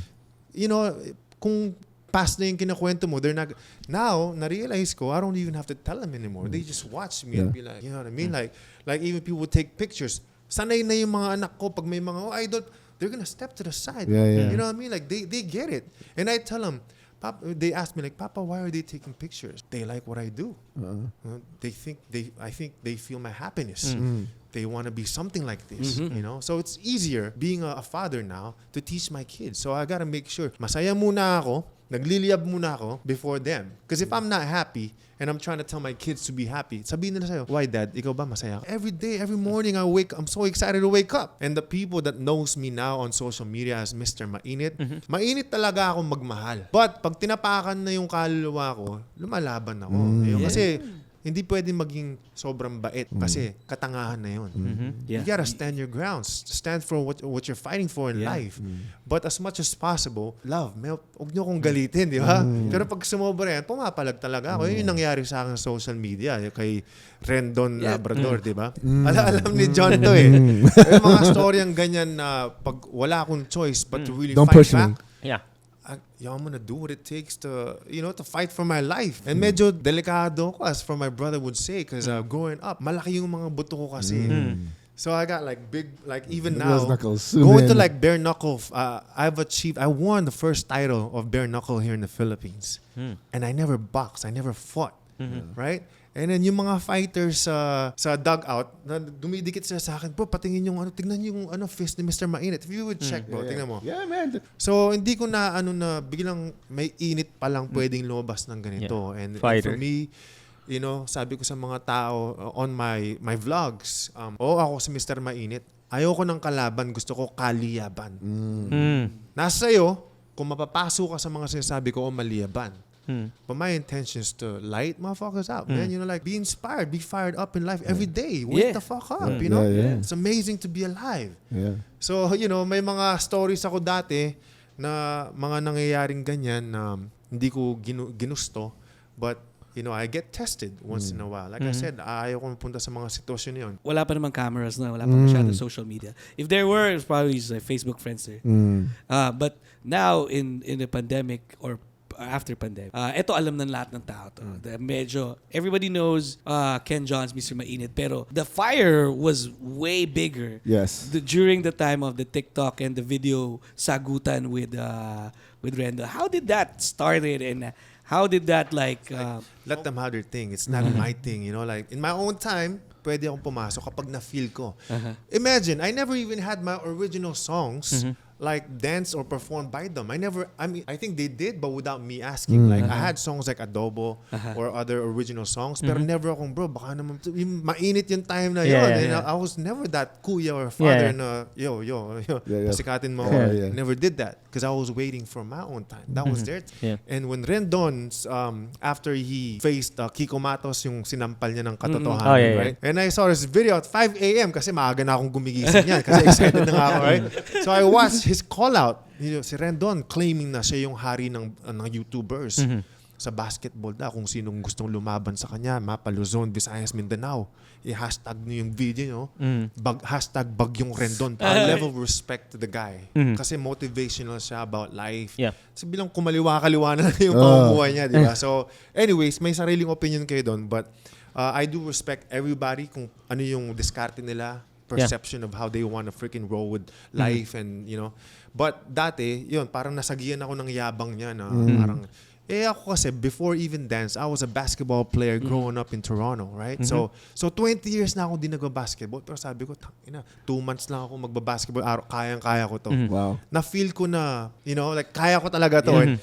kung past na yung kinakwento mo, they're not... Now, na-realize ko, I don't even have to tell them anymore. They just watch me and be like, you know what I mean? Like even people would take pictures. Sanay na yung mga anak ko, pag may mga idol, they're gonna step to the side. You know what I mean? Like, they get it. And I tell them, Papa, they ask me Papa, why are they taking pictures? They like what I do. I think they feel my happiness. They want to be something like this, So it's easier being a father now to teach my kids. So I gotta make sure masaya muna ako, nagliliyab muna ako before them. Because if I'm not happy and I'm trying to tell my kids to be happy, sabihin nila sa'yo, why dad? Ikaw ba masaya? Every day, every morning I'm so excited to wake up. And the people that knows me now on social media as Mr. Mainit, mainit talaga akong magmahal. But pag tinapakan na yung kaluluwa ko, lumalaban ako. Kasi hindi pwedeng maging sobrang bait kasi katangahan na yun. You gotta stand your ground. Stand for what you're fighting for in life. But as much as possible, love, huwag niyo akong galitin, di ba? Pero pag sumobra yan, pumapalag talaga ako. Yun yung nangyari sa akin sa social media. Kay Rendon Labrador, di ba? Alam ni John to eh. May mga storyang ganyan na pag wala akong choice but to really Don't fight push back. me. I'm gonna do what it takes to, to fight for my life. And medyo delikado ko, as for my brother would say, because growing up, malaki yung mga buto ko kasi. So I got like big, like even now, going to like bare knuckle, I won the first title of bare knuckle here in the Philippines. And I never boxed, I never fought, right? And then yung mga fighters sa dugout, na dumidikit sila sa akin, bro, patingin yung tignan yung fist ni Mr. Mainit. If you would check, bro, tingnan mo. Yeah, man. So hindi ko na biglang may init pa lang pwedeng lumabas ng ganito. And for me, sabi ko sa mga tao on my vlogs, ako si Mr. Mainit. Ayoko ng kalaban, gusto ko kaliyaban. Nasa iyo kung mapapasok ka sa mga sinasabi ko o maliyaban. But my intention is to light motherfuckers out, man. Like be inspired, be fired up in life every day. Wake the fuck up, It's amazing to be alive. So, may mga stories ako dati na mga nangyayaring ganyan na hindi ko ginusto. But, I get tested once in a while. Like I said, ayaw ko punta sa mga sitwasyon na yun. Wala pa namang cameras na, wala pa masyado social media. If there were, it's probably just like Facebook friends there. But now, in the pandemic or after pandemic, ito alam ng lahat ng tao to. Medyo, everybody knows KenJhons, Mr. Mainit, pero the fire was way bigger. Yes. During the time of the TikTok and the video sagutan with Renda. How did that started and how did that let them have their thing. It's not my thing, like in my own time, pwede akong pumasok kapag na-feel ko. Imagine, I never even had my original songs like dance or performed by them. I think they did, but without me asking. Like I had songs like Adobo or other original songs, pero never akong, bro, baka naman mainit yung time na yun. And I was never that kuya or father na yo, pasikatin mo. Never did that because I was waiting for my own time. That was their time. And when Rendon's after he faced Kiko Matos, yung sinampal niya ng katotohanan, right? And I saw this video at 5 a.m. kasi maaga na akong gumigising yan kasi excited na nga ako, right? So I watched his call out, si Rendon claiming na siya yung hari ng YouTubers sa basketball kung sinong gustong lumaban sa kanya, Mapa, Luzon, Visayas, Mindanao. I-hashtag niyo yung video, hashtag bagyong Rendon. Para level of respect to the guy. Kasi motivational siya about life. Kasi bilang kumaliwa-kaliwa na yung pamumuhay niya, di ba? So, anyways, may sariling opinion kayo doon, but I do respect everybody kung ano yung diskarte nila, perception of how they want to freaking roll with life and but dati yun parang nasagian ako ng yabang niya na parang ako kasi before even dance I was a basketball player growing up in Toronto, right? So 20 years na ako din nagba-basketball pero sabi ko 2 months lang ako magba-basketball, kaya ko to. Wow. Na feel ko na like kaya ko talaga to.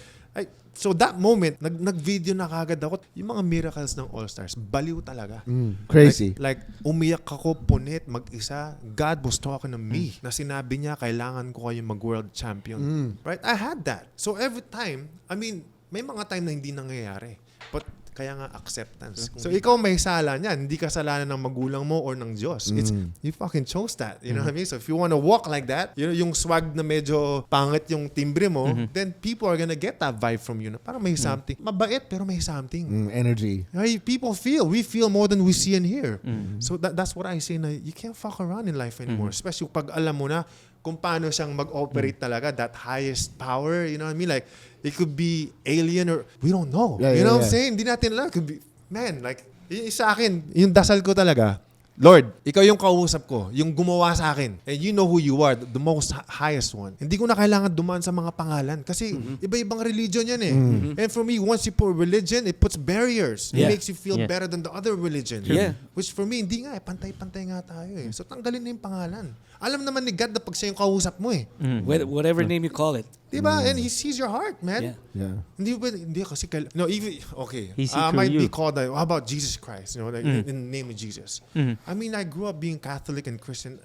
So that moment, nag-video na kagad ako. Yung mga miracles ng All-Stars, baliw talaga. Crazy. Like, umiyak ako, punit, mag-isa. God was talking to me. Na sinabi niya, kailangan ko kayong mag-world champion. Right? I had that. So every time, may mga time na hindi nangyayari. But kaya nga acceptance. So ikaw may sala niyan, hindi kasalanan ng magulang mo or ng Diyos. It's you fucking chose that. You know what I mean? So if you want to walk like that, yung swag na medyo pangit yung timbre mo, then people are gonna get that vibe from you. Na parang may something. Mabait pero may something. Energy. We feel more than we see and hear. So that's what I say na you can't fuck around in life anymore. Especially pag alam mo na kung paano siyang mag-operate talaga, that highest power, you know what I mean? Like, it could be alien or we don't know. You know what I'm saying? Hindi natin alam. Could be, man, like, sa akin, yung dasal ko talaga, Lord, ikaw yung kausap ko, yung gumawa sa akin. And you know who you are, the most highest one. Hindi ko na kailangan dumaan sa mga pangalan kasi iba-ibang religion yan eh. And for me, once you put religion, it puts barriers. It makes you feel better than the other religion. Which for me, hindi nga eh. Pantay-pantay nga tayo eh. So tanggalin na yung pangalan. Alam naman ni God na pag siya yung kausap mo eh. Whatever name you call it. Diba? And he sees your heart, man. Yeah. Hindi kasi, no, even, okay. He see I through might you. be called, how about Jesus Christ? You know, like in the name of Jesus. I mean, I grew up being Catholic and Christian.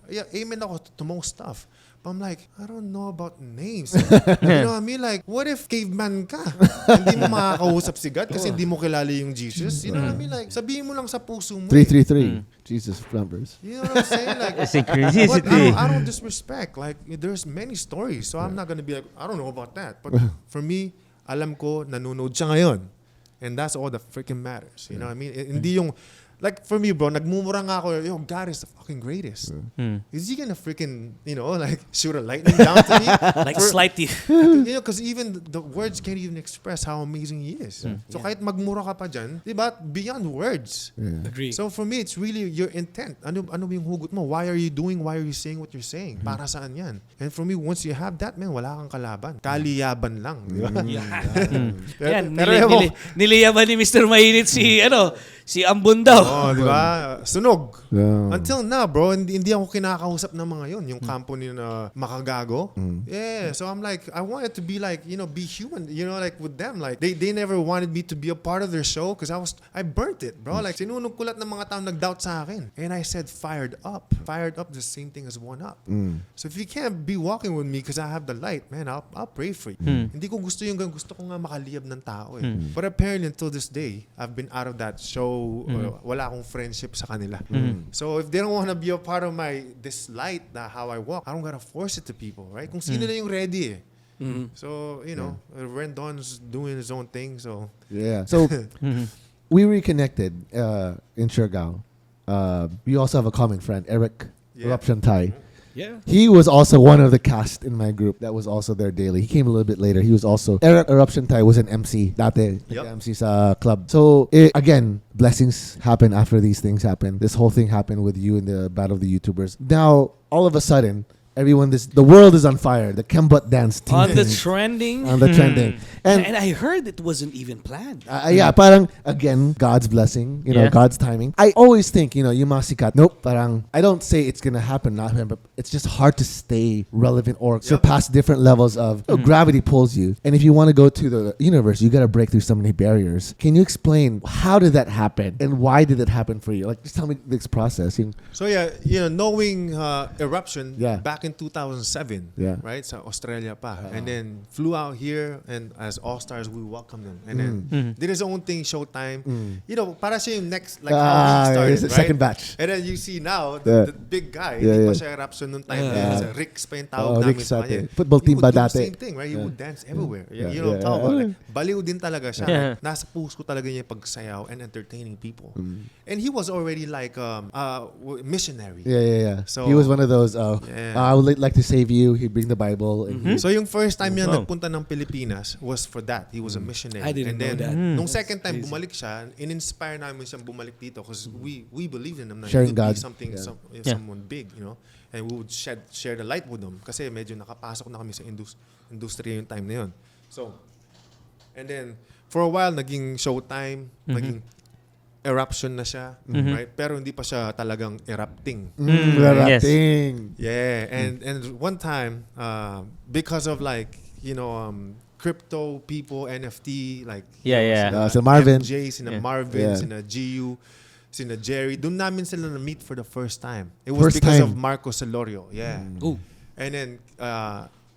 Yeah, amen ako to most stuff. But I'm like, I don't know about names. You know what I mean? Like, what if caveman ka? Hindi mo makakausap si God kasi hindi mo kilala yung Jesus. You know what I mean? Like, sabihin mo lang sa puso mo. 333. Jesus plumbers. You know what I'm saying? Like, synchronicity. I don't disrespect. Like, there's many stories. So I'm not gonna be like, I don't know about that. But for me, alam ko, nanonood siya ngayon. And that's all that freaking matters. You know what I mean? Hindi yung, like, for me, bro, nagmumura nga ako, yo, God is the fucking greatest. Is he gonna freaking, you know, like, shoot a lightning down to me? Like, slightly. You know, because even the words can't even express how amazing he is. So kahit magmura ka pa dyan, diba, beyond words. Agree. So for me, it's really your intent. Ano yung hugot mo? Why are you saying what you're saying? Para saan yan? And for me, once you have that, man, wala kang kalaban. Kaliyaban lang. Diba? Yan, niliyaban ni Mr. Mainit si Ambon daw. Oh, di ba? Sunog. Yeah. Until now, bro, hindi ako kinakausap ng mga yon, yung kampo ni na makagago. Yeah, so I'm like, I wanted to be like, you know, be human, you know, like with them. Like, they never wanted me to be a part of their show because I burnt it, bro. Like, sinunog kulat ng mga tao nag-doubt sa akin. And I said, fired up. Fired up, the same thing as one up. So if you can't be walking with me because I have the light, man, I'll pray for you. Hindi ko gusto yung gusto ko nga makaliyab ng tao eh. But apparently until this day, I've been out of that show. Wala akong friendship sa kanila. So if they don't want to be a part of this light, how I walk, I don't gotta force it to people, right? Kung sino na yung ready eh. So, you know, Rendon's doing his own thing, so. Yeah. So, we reconnected in Siargao. We also have a common friend, Eric Eruption Thai. Yeah. He was also one of the cast in my group that was also there daily. He came a little bit later. He was also, Eric Eruption Thai was an MC dati. MC sa club. So, again, blessings happen after these things happen. This whole thing happened with you in the Battle of the YouTubers. Now, all of a sudden, the world is on fire. The Kembot dance team. On the trending. And I heard it wasn't even planned. Yeah, parang, again, God's blessing, you know, God's timing. I always think, you know, yung mga sikat, nope, parang, I don't say it's gonna happen, not him, but it's just hard to stay relevant or surpass different levels of gravity pulls you. And if you want to go to the universe, you gotta break through so many barriers. Can you explain how did that happen and why did it happen for you? Like, just tell me this process. So yeah, you know, knowing Eruption back in 2007, right? So Australia pa. And then flew out here and as All-Stars, we welcomed them. And then did his own thing, Showtime. You know, para siya yung next, like how he started, right? Second batch. And then you see now, the big guy, hindi pa siya Eruption nung time. Rick pa yung tawag namin sa kanya. Football team ba dati? Same thing, right? He would dance everywhere. You know, like, baliw din talaga siya. Nasa puso talaga niya pagsayaw and entertaining people. And he was already like missionary. Yeah. So he was one of those, I would like to save you. He'd bring the Bible. And so yung first time niya nagpunta ng Pilipinas was for that. He was a missionary. I didn't know that. Nung second time bumalik siya, in-inspire namin siyang bumalik dito because we believed in him na sharing he God. would be someone big, you know. And we would share the light with them kasi medyo nakapasok na kami sa industriya yung time na yun. So, and then for a while naging Showtime, naging Eruption na siya, right? Pero hindi pa siya talagang erupting. Erupting. Yeah, and one time, because of like, you know, crypto people, NFT, like so Marvin, MJ, sina Marvin, sina GU, sina Jerry, doon namin sila na-meet for the first time. It was because of Marco Celorio. Yeah. And then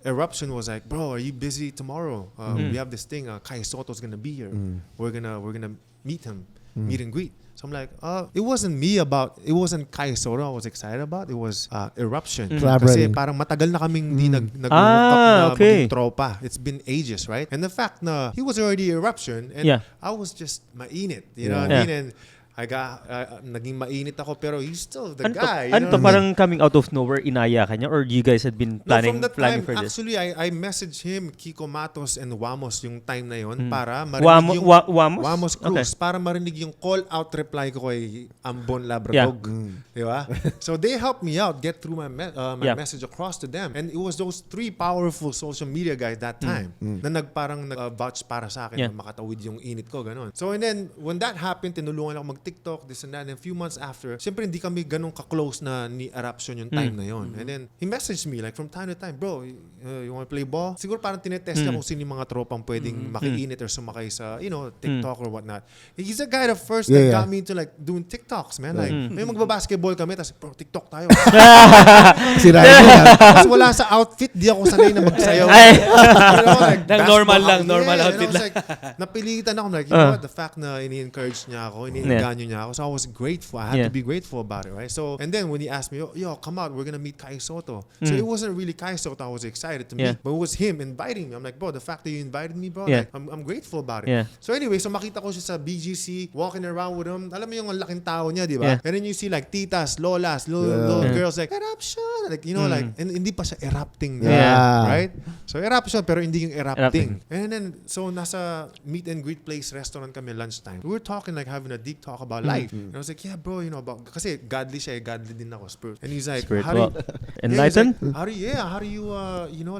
Eruption was like, bro, are you busy tomorrow? We have this thing. Kai Soto's gonna be here. We're gonna meet him. Meet and greet. So I'm like, it wasn't Kai Soto I was excited about. It was Eruption. Kasi parang matagal na kaming hindi nag-hook up na maging tropa. It's been ages, right? And the fact na he was already Eruption and I was just mainit. You know what I mean? And naging mainit ako pero he's still the guy. Ano to, parang coming out of nowhere, inaya ka niya or you guys had been planning for this? Actually, I messaged him, Kiko Matos and Wamos yung time na yon para marinig yung Wamos Cruz para marinig yung call out reply ko kay Ambon Labradog. Di ba? So they helped me out get through my message across to them. And it was those three powerful social media guys that time na nag-vouch para sa akin na makatawid yung init ko, ganun. So and then when that happened, tinulungan ako mag-TikTok, this and that. And a few months after, siyempre hindi kami ganun ka-close na ni Eruption yung time na yon. And then, he messaged me like from time to time, bro, you wanna play ball? Siguro parang tinetest niya kung sino yung mga tropang pwedeng makiinit or sumakay sa, TikTok or whatnot. He's the guy that first got me into like doing TikToks, man. Like, may magbabasketball kami, tapos, bro, TikTok tayo. Si Ryan. Tapos wala sa outfit, di ako sanay na magsayaw. Like, normal outfit lang. Like, napilitan ako. Like, you know what? The fact na ini-encourage niya ako, ini-enganyo niya ako. So I was grateful. I had to be grateful about it, right? So, and then when he asked me, yo, come out, we're gonna meet Kai Soto. So it wasn't really Kai Soto I was excited to meet, but it was him inviting me. I'm like, bro, the fact that you invited me, bro, like, I'm grateful about it. So anyway, so makita ko siya sa BGC, walking around with him. Alam mo yung laking tao niya, di ba? And then you see like titas, lolas, little girls like, eruption! Like, like, and hindi pa siya erupting. Right? So eruption, pero hindi yung erupting. And then, so nasa meet and greet place, restaurant kami lunchtime. We were talking like having a deep talk about life. And I was like, yeah, bro, about, kasi godly siya, godly din ako, spirit. And he's like, how do you, enlightened? How do you,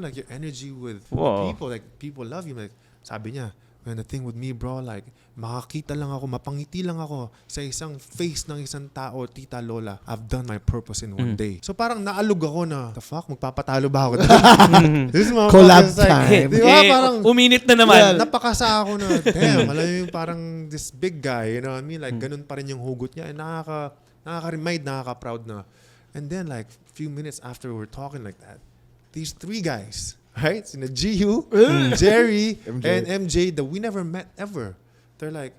like your energy with people, like people love you. Like, sabi niya, man, the thing with me, bro, like, makakita lang ako, mapangiti lang ako sa isang face ng isang tao, tita, lola, I've done my purpose in one day. So parang naalog ako na, the fuck, magpapatalo ba ako? This is my collab time. Di ba? Parang, uminit na naman. Napakasa ako na, damn, alam yung parang this big guy, you know what I mean? Like, ganun pa rin yung hugot niya. And nakaka-remind, nakaka-proud na. And then, like, few minutes after we were talking like that, these three guys, right? Sina GU, Jerry, and MJ that we never met ever. They're like,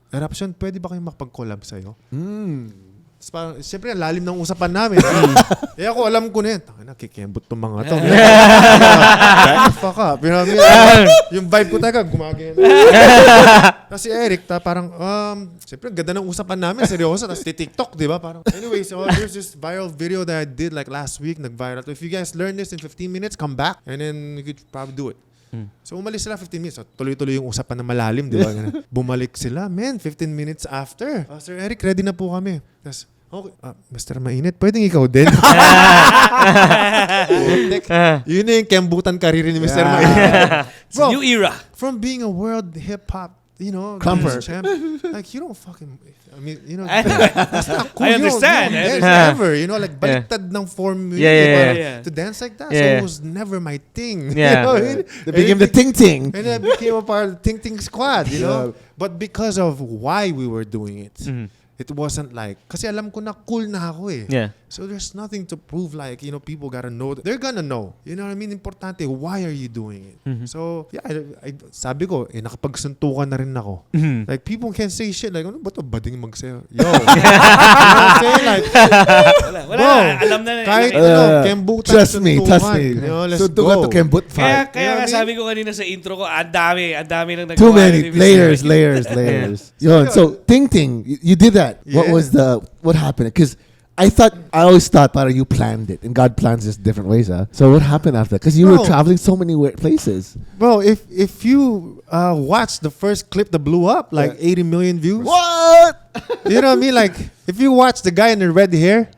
Eruption, pwede ba kayong makapag-collab sa'yo? Tapos parang, siyempre, lalim ng usapan namin. Ako, alam ko na yan. Tangina, kikembot tong mga to. Back the fuck up. You know what I mean? Yung vibe ko talaga, gumagana. Tapos si Eric, parang, siyempre, ganda ng usapan namin. Seryoso. Tapos TikTok, di ba? Parang, anyway, so there's this viral video that I did like last week, nag-viral. So if you guys learn this in 15 minutes, come back. And then you could probably do it. So umalis sila 15 minutes. So, tuloy-tuloy yung usapan na malalim, di ba? Bumalik sila, man, 15 minutes after. Sir Eric, ready na po kami. Tapos, okay, Mr. Mainit, pwedeng ikaw din. Yun na yung kembutan career ni Mr. Mainit. Bro, new era. From being a world hip-hop, comfort. Champ, like, you don't fucking, I mean, that's not cool. I understand. Ever, like, baliktad ng form to dance like that. So it was never my thing. They became the ting-ting. And I became a part of the ting-ting squad, But because of why we were doing it, it wasn't like, kasi alam ko na cool na ako eh. So there's nothing to prove like, people gotta know. They're gonna know. You know what I mean? Importante, why are you doing it? So, I sabi ko, nakapagsuntukan na rin ako. Like, people can say shit like, ano ba ito? Bading magsayo. Yo. You know what I'm saying? Like, wala. Alam na. Kahit, kembutan, trust me. Let's go. go. Kembut Kaya nga sabi ko kanina sa intro ko, ang dami nang too many. Layers. Yun. So, ting-ting, you did that. What happened? Because I always thought, Para, you planned it, and God plans this different ways, huh? So what happened after that? Because you were traveling so many places. Bro, if you watched the first clip that blew up, like 80 million views. What? You know what I mean? Like, if you watch the guy in the red hair,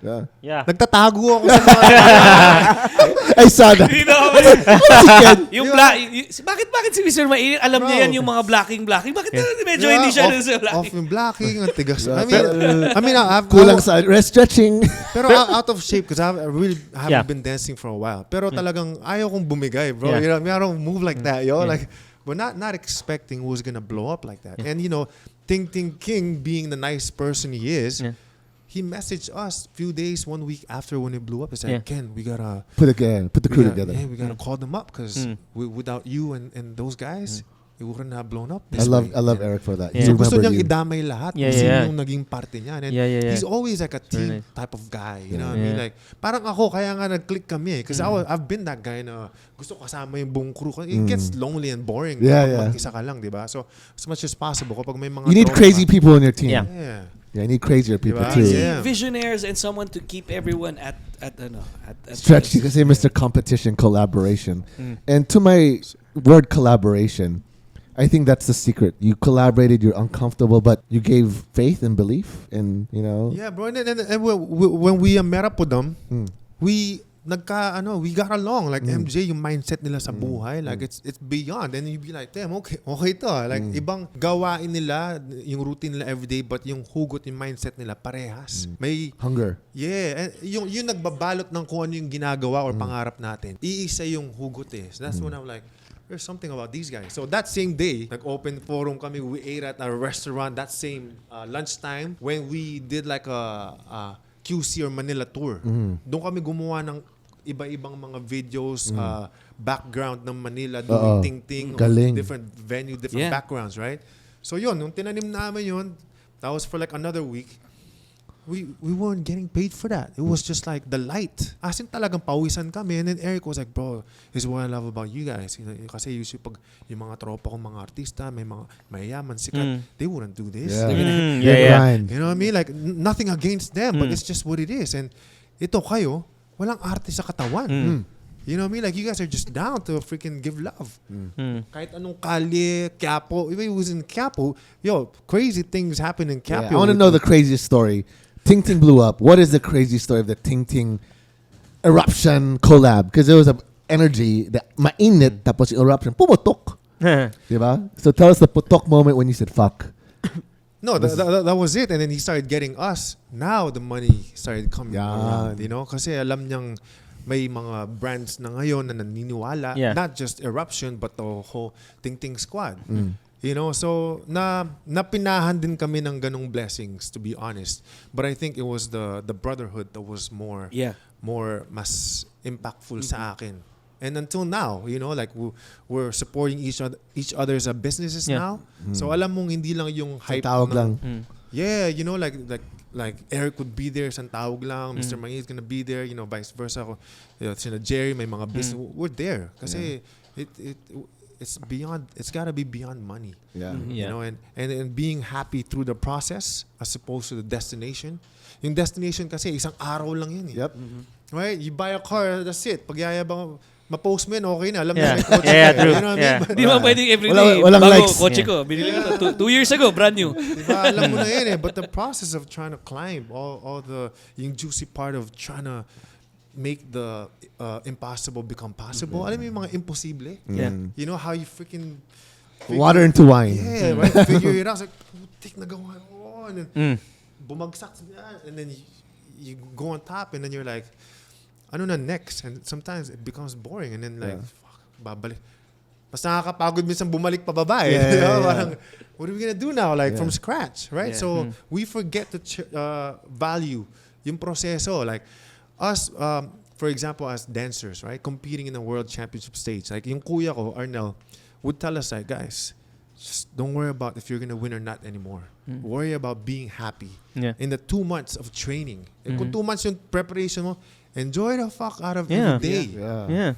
nagtatago ako sa mga... I saw that. Yung bakit si Mr. Mainit, alam niya yan yung mga blocking. Bakit medyo hindi siya dun sa blocking? Off yung blocking, ang tigas. I mean, kulang sa rest stretching. Pero out of shape because I really haven't been dancing for a while. Pero talagang ayaw kong bumigay, bro. You know, I mean, I don't move like that, yo. Like, we're not expecting who's gonna blow up like that. And Ting Ting King, being the nice person he is, he messaged us a few days, 1 week after when it blew up. He said, Ken, we gotta put the crew together. Yeah, we gotta call them up because without you and those guys, it wouldn't have blown up. I love Eric for that. So gusto niyang idamay lahat kung sino yung naging parte niya. And he's always like a team type of guy. You know what I mean? Like, parang ako, kaya nga nag-click kami. Because I've been that guy na gusto kasama yung buong crew. It gets lonely and boring. Mag-isa ka lang, di ba? So, as much as possible, kapag may mga... You need crazy people in your team. Yeah, you need crazier people too. Visionaries and someone to keep everyone at stretch. You can say Mr. Competition collaboration. And to my word collaboration, I think that's the secret. You collaborated, you're uncomfortable, but you gave faith and belief, and Yeah, bro. And when we met up with them, we we got along. Like MJ, yung mindset nila sa buhay, like it's beyond. And you be like, damn, okay to. Like ibang gawain nila, yung routine nila everyday, but yung hugot, yung mindset nila parehas. May hunger. Yeah, yung nagbabalot ng kung ano yung ginagawa or pangarap natin. Iisa yung hugot eh. So that's when I'm like, there's something about these guys. So that same day, nag-open forum kami. We ate at a restaurant that same lunchtime when we did like a QC or Manila tour. Doon kami gumawa ng iba-ibang mga videos, background ng Manila, doing ting-ting, different venue, different backgrounds, right? So yun, nung tinanim namin yun, that was for like another week. We weren't getting paid for that. It was just like the light. As in talagang pawisan kami. And then Eric was like, bro, this is what I love about you guys. You know, kasi usually pag yung mga tropa kong mga artista, may mga mayayaman, sikat, they wouldn't do this. Yeah. You know what I mean? Like, nothing against them, but it's just what it is. And ito kayo, walang arte sa katawan. You know what I mean? Like, you guys are just down to freaking give love. Kahit anong kalye, Quiapo. If it was in Quiapo, crazy things happen in Quiapo. I want to know the craziest story. Ting Ting blew up. What is the crazy story of the Ting Ting eruption collab? Because there was an energy that mainit, tapos yung eruption, pumutok. Diba? So tell us the putok moment when you said fuck. No, that was it. And then he started getting us. Now the money started coming around, you know? Kasi alam niyang may mga brands na ngayon na naniniwala, not just Eruption, but the whole Ting Ting squad. You know, so napinahan din kami ng ganong blessings, to be honest. But I think it was the brotherhood that was more mas impactful sa akin. And until now, you know, like we're supporting each other's businesses now. So alam mong hindi lang yung hype tawag lang. Yeah, you know, like Eric would be there, sa tawag lang, Mr. Mainit is gonna be there, you know, vice versa. Sina Jerry, may mga business, we're there. Kasi it's gotta be beyond money. You know, and being happy through the process as opposed to the destination. Yung destination kasi isang araw lang yun eh. Right? You buy a car, that's it. Pag yayabang ma-post mo yun, okay na. Alam mo may kotse ka. True. You know what I mean? Di ba pwedeng everyday, walang bago likes. kotse ko. Binili ko 2 years ago, brand new. Diba? Alam mo na yun eh. But the process of trying to climb, all the yung juicy part of trying to make the impossible become possible. Alam mo yung mga imposible? You know how you freaking Water into wine. Yeah, right? Figure it out. It's like, putik na gawa mo. And then, bumagsak. And then you go on top and then you're like, ano na next? And sometimes it becomes boring. And then like, fuck, babalik. Mas nakakapagod minsan bumalik pababa eh. Parang, what are we gonna do now? Like from scratch, right? So we forget to value yung proseso. Like us, for example, as dancers, right? Competing in a world championship stage. Like yung kuya ko, Arnel, would tell us like, guys, just don't worry about if you're gonna win or not anymore. Worry about being happy in the 2 months of training. Kung 2 months yung preparation mo, enjoy the fuck out of every day.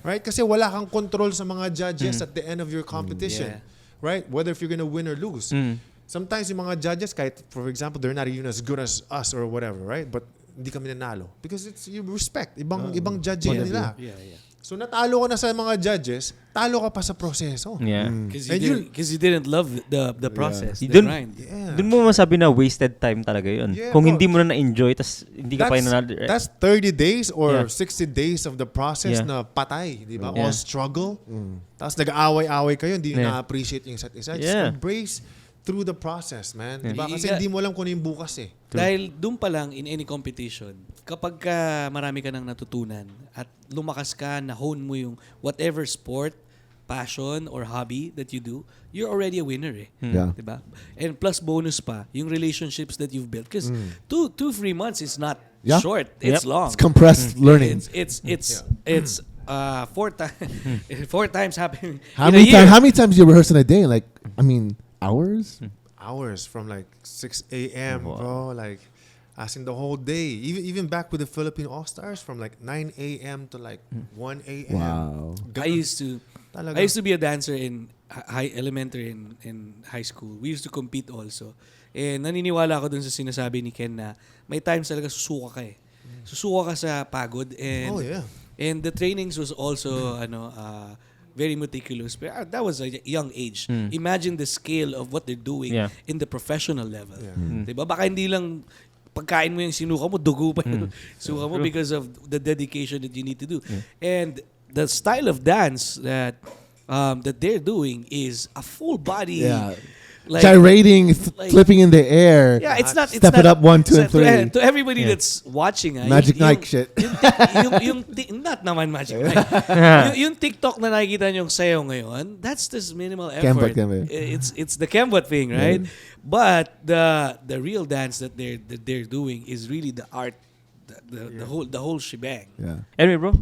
Right? Kasi wala kang control sa mga judges at the end of your competition. Right? Whether if you're gonna win or lose. Sometimes yung mga judges, kahit, for example, they're not even as good as us or whatever, right? But hindi kami nanalo. Because it's you respect. Ibang judging nila. So natalo ka na sa mga judges, talo ka pa sa proseso. Because you didn't love the process, the Dun, grind. Dun mo masabi na wasted time talaga yun. Kung hindi mo na na-enjoy, tas hindi ka pa nanalo. That's 30 days or 60 days of the process na patay, di ba? All struggle. Tapos nag-aaway-aaway kayo, hindi na-appreciate yung isa't isa. Just embrace through the process, man. Diba? Kasi hindi mo alam kung ano yung bukas eh. Dahil doon pa lang in any competition, kapag ka marami ka nang natutunan at lumakas ka, na-hone mo yung whatever sport, passion, or hobby that you do, you're already a winner eh. Diba? And plus bonus pa, yung relationships that you've built. Because 2-3 months is not short. It's long. It's compressed learning. It's 4 times happening How in a year. many times you rehearse in a day? Like, I mean, hours? Hours from like 6 a.m., bro. Like, as in the whole day. Even back with the Philippine All-Stars, from like 9 a.m. to like 1 a.m. Wow. I used to be a dancer in elementary and high school. We used to compete also. And naniniwala ako dun sa sinasabi ni Ken na may times talaga susuka ka eh. Susuka ka sa pagod. And, and the trainings was also very meticulous. But that was a young age. Imagine the scale of what they're doing in the professional level. Diba? Baka hindi lang pagkain mo yung sinuka mo, dugo pa yung suka mo because of the dedication that you need to do. And the style of dance that they're doing is a full body, like, gyrating, flipping in the air. Yeah, it's not. Step it up 1, 2, and 3. To everybody that's watching, Magic Mike shit. Not naman Magic Mike. yung TikTok na nakikita niyong sayo ngayon, that's just minimal effort. Kembot. It's the Kembot thing, right? But the real dance that they're doing is really the art, the whole shebang. Yeah. Anyway, bro,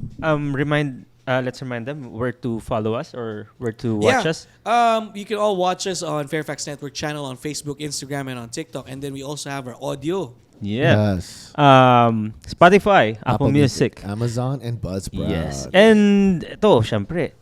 let's remind them where to follow us or where to watch us. You can all watch us on FAIRFAX Network Channel on Facebook, Instagram, and on TikTok. And then we also have our audio. Yeah. Yes. Spotify, Apple Music, Amazon, and Buzzsprout. Yes. And ito, syempre,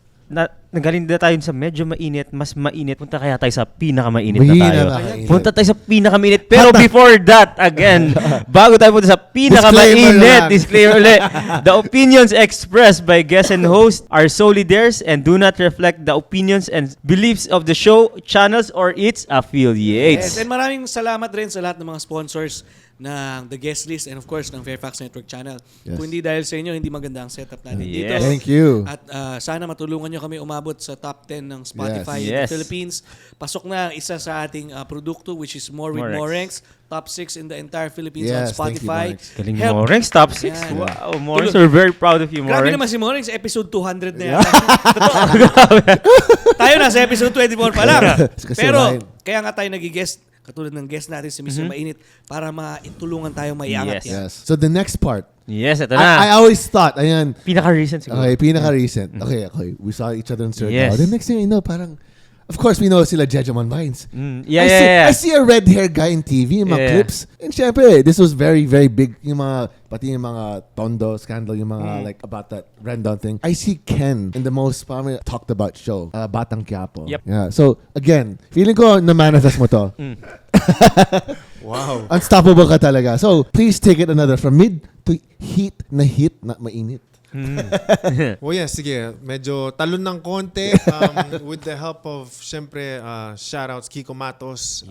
nagaling na tayo sa medyo mainit, mas mainit. Punta kaya tayo sa pinakamainit na tayo. Punta tayo sa pinakamainit. Pero before that, again, bago tayo punta sa pinakamainit, disclaimer ulit. The opinions expressed by guests and hosts are solely theirs and do not reflect the opinions and beliefs of the show, channels, or its affiliates. Yes, and maraming salamat rin sa lahat ng mga sponsors ng The Guest List and of course ng FAIRFAX Network Channel. Kung hindi dahil sa inyo, hindi maganda ang setup natin dito. Thank you. At sana matulungan nyo kami umabot sa top 10 ng Spotify in the Philippines. Pasok na isa sa ating produkto which is More with Morenx. Top 6 in the entire Philippines on Spotify. Galing Morenx, top 6. Wow, Morenx, we're very proud of you, Morenx. Grabe naman si Morenx, episode 200 na yan. Tayo na sa episode 24 pa lang. Pero kaya nga tayo nagigest katulad ng guest natin si Mr. Mainit para maitulungan tayong maiangat yan. So the next part. Yes, ito na. I always thought, ayan. Pinaka-recent siguro. Okay, pinaka-recent. Okay. We saw each other in circle. The next thing I know, parang, of course, we know sila Jejomon Vines. I see a red hair guy in TV, yung mga clips. And syempre, this was very, very big. Yung mga, pati yung mga Tondo scandal, yung mga like about that Rendon thing. I see Ken in the most probably talked about show, Batang Quiapo. Yep. Yeah. So, again, feeling ko na-manifest mo to. Wow. Unstoppable ka talaga. So, please take it another from mid to heat, not mainit. Well, yes, sige. Medyo talon ng konti with the help of, syempre, shoutouts Kiko Matos,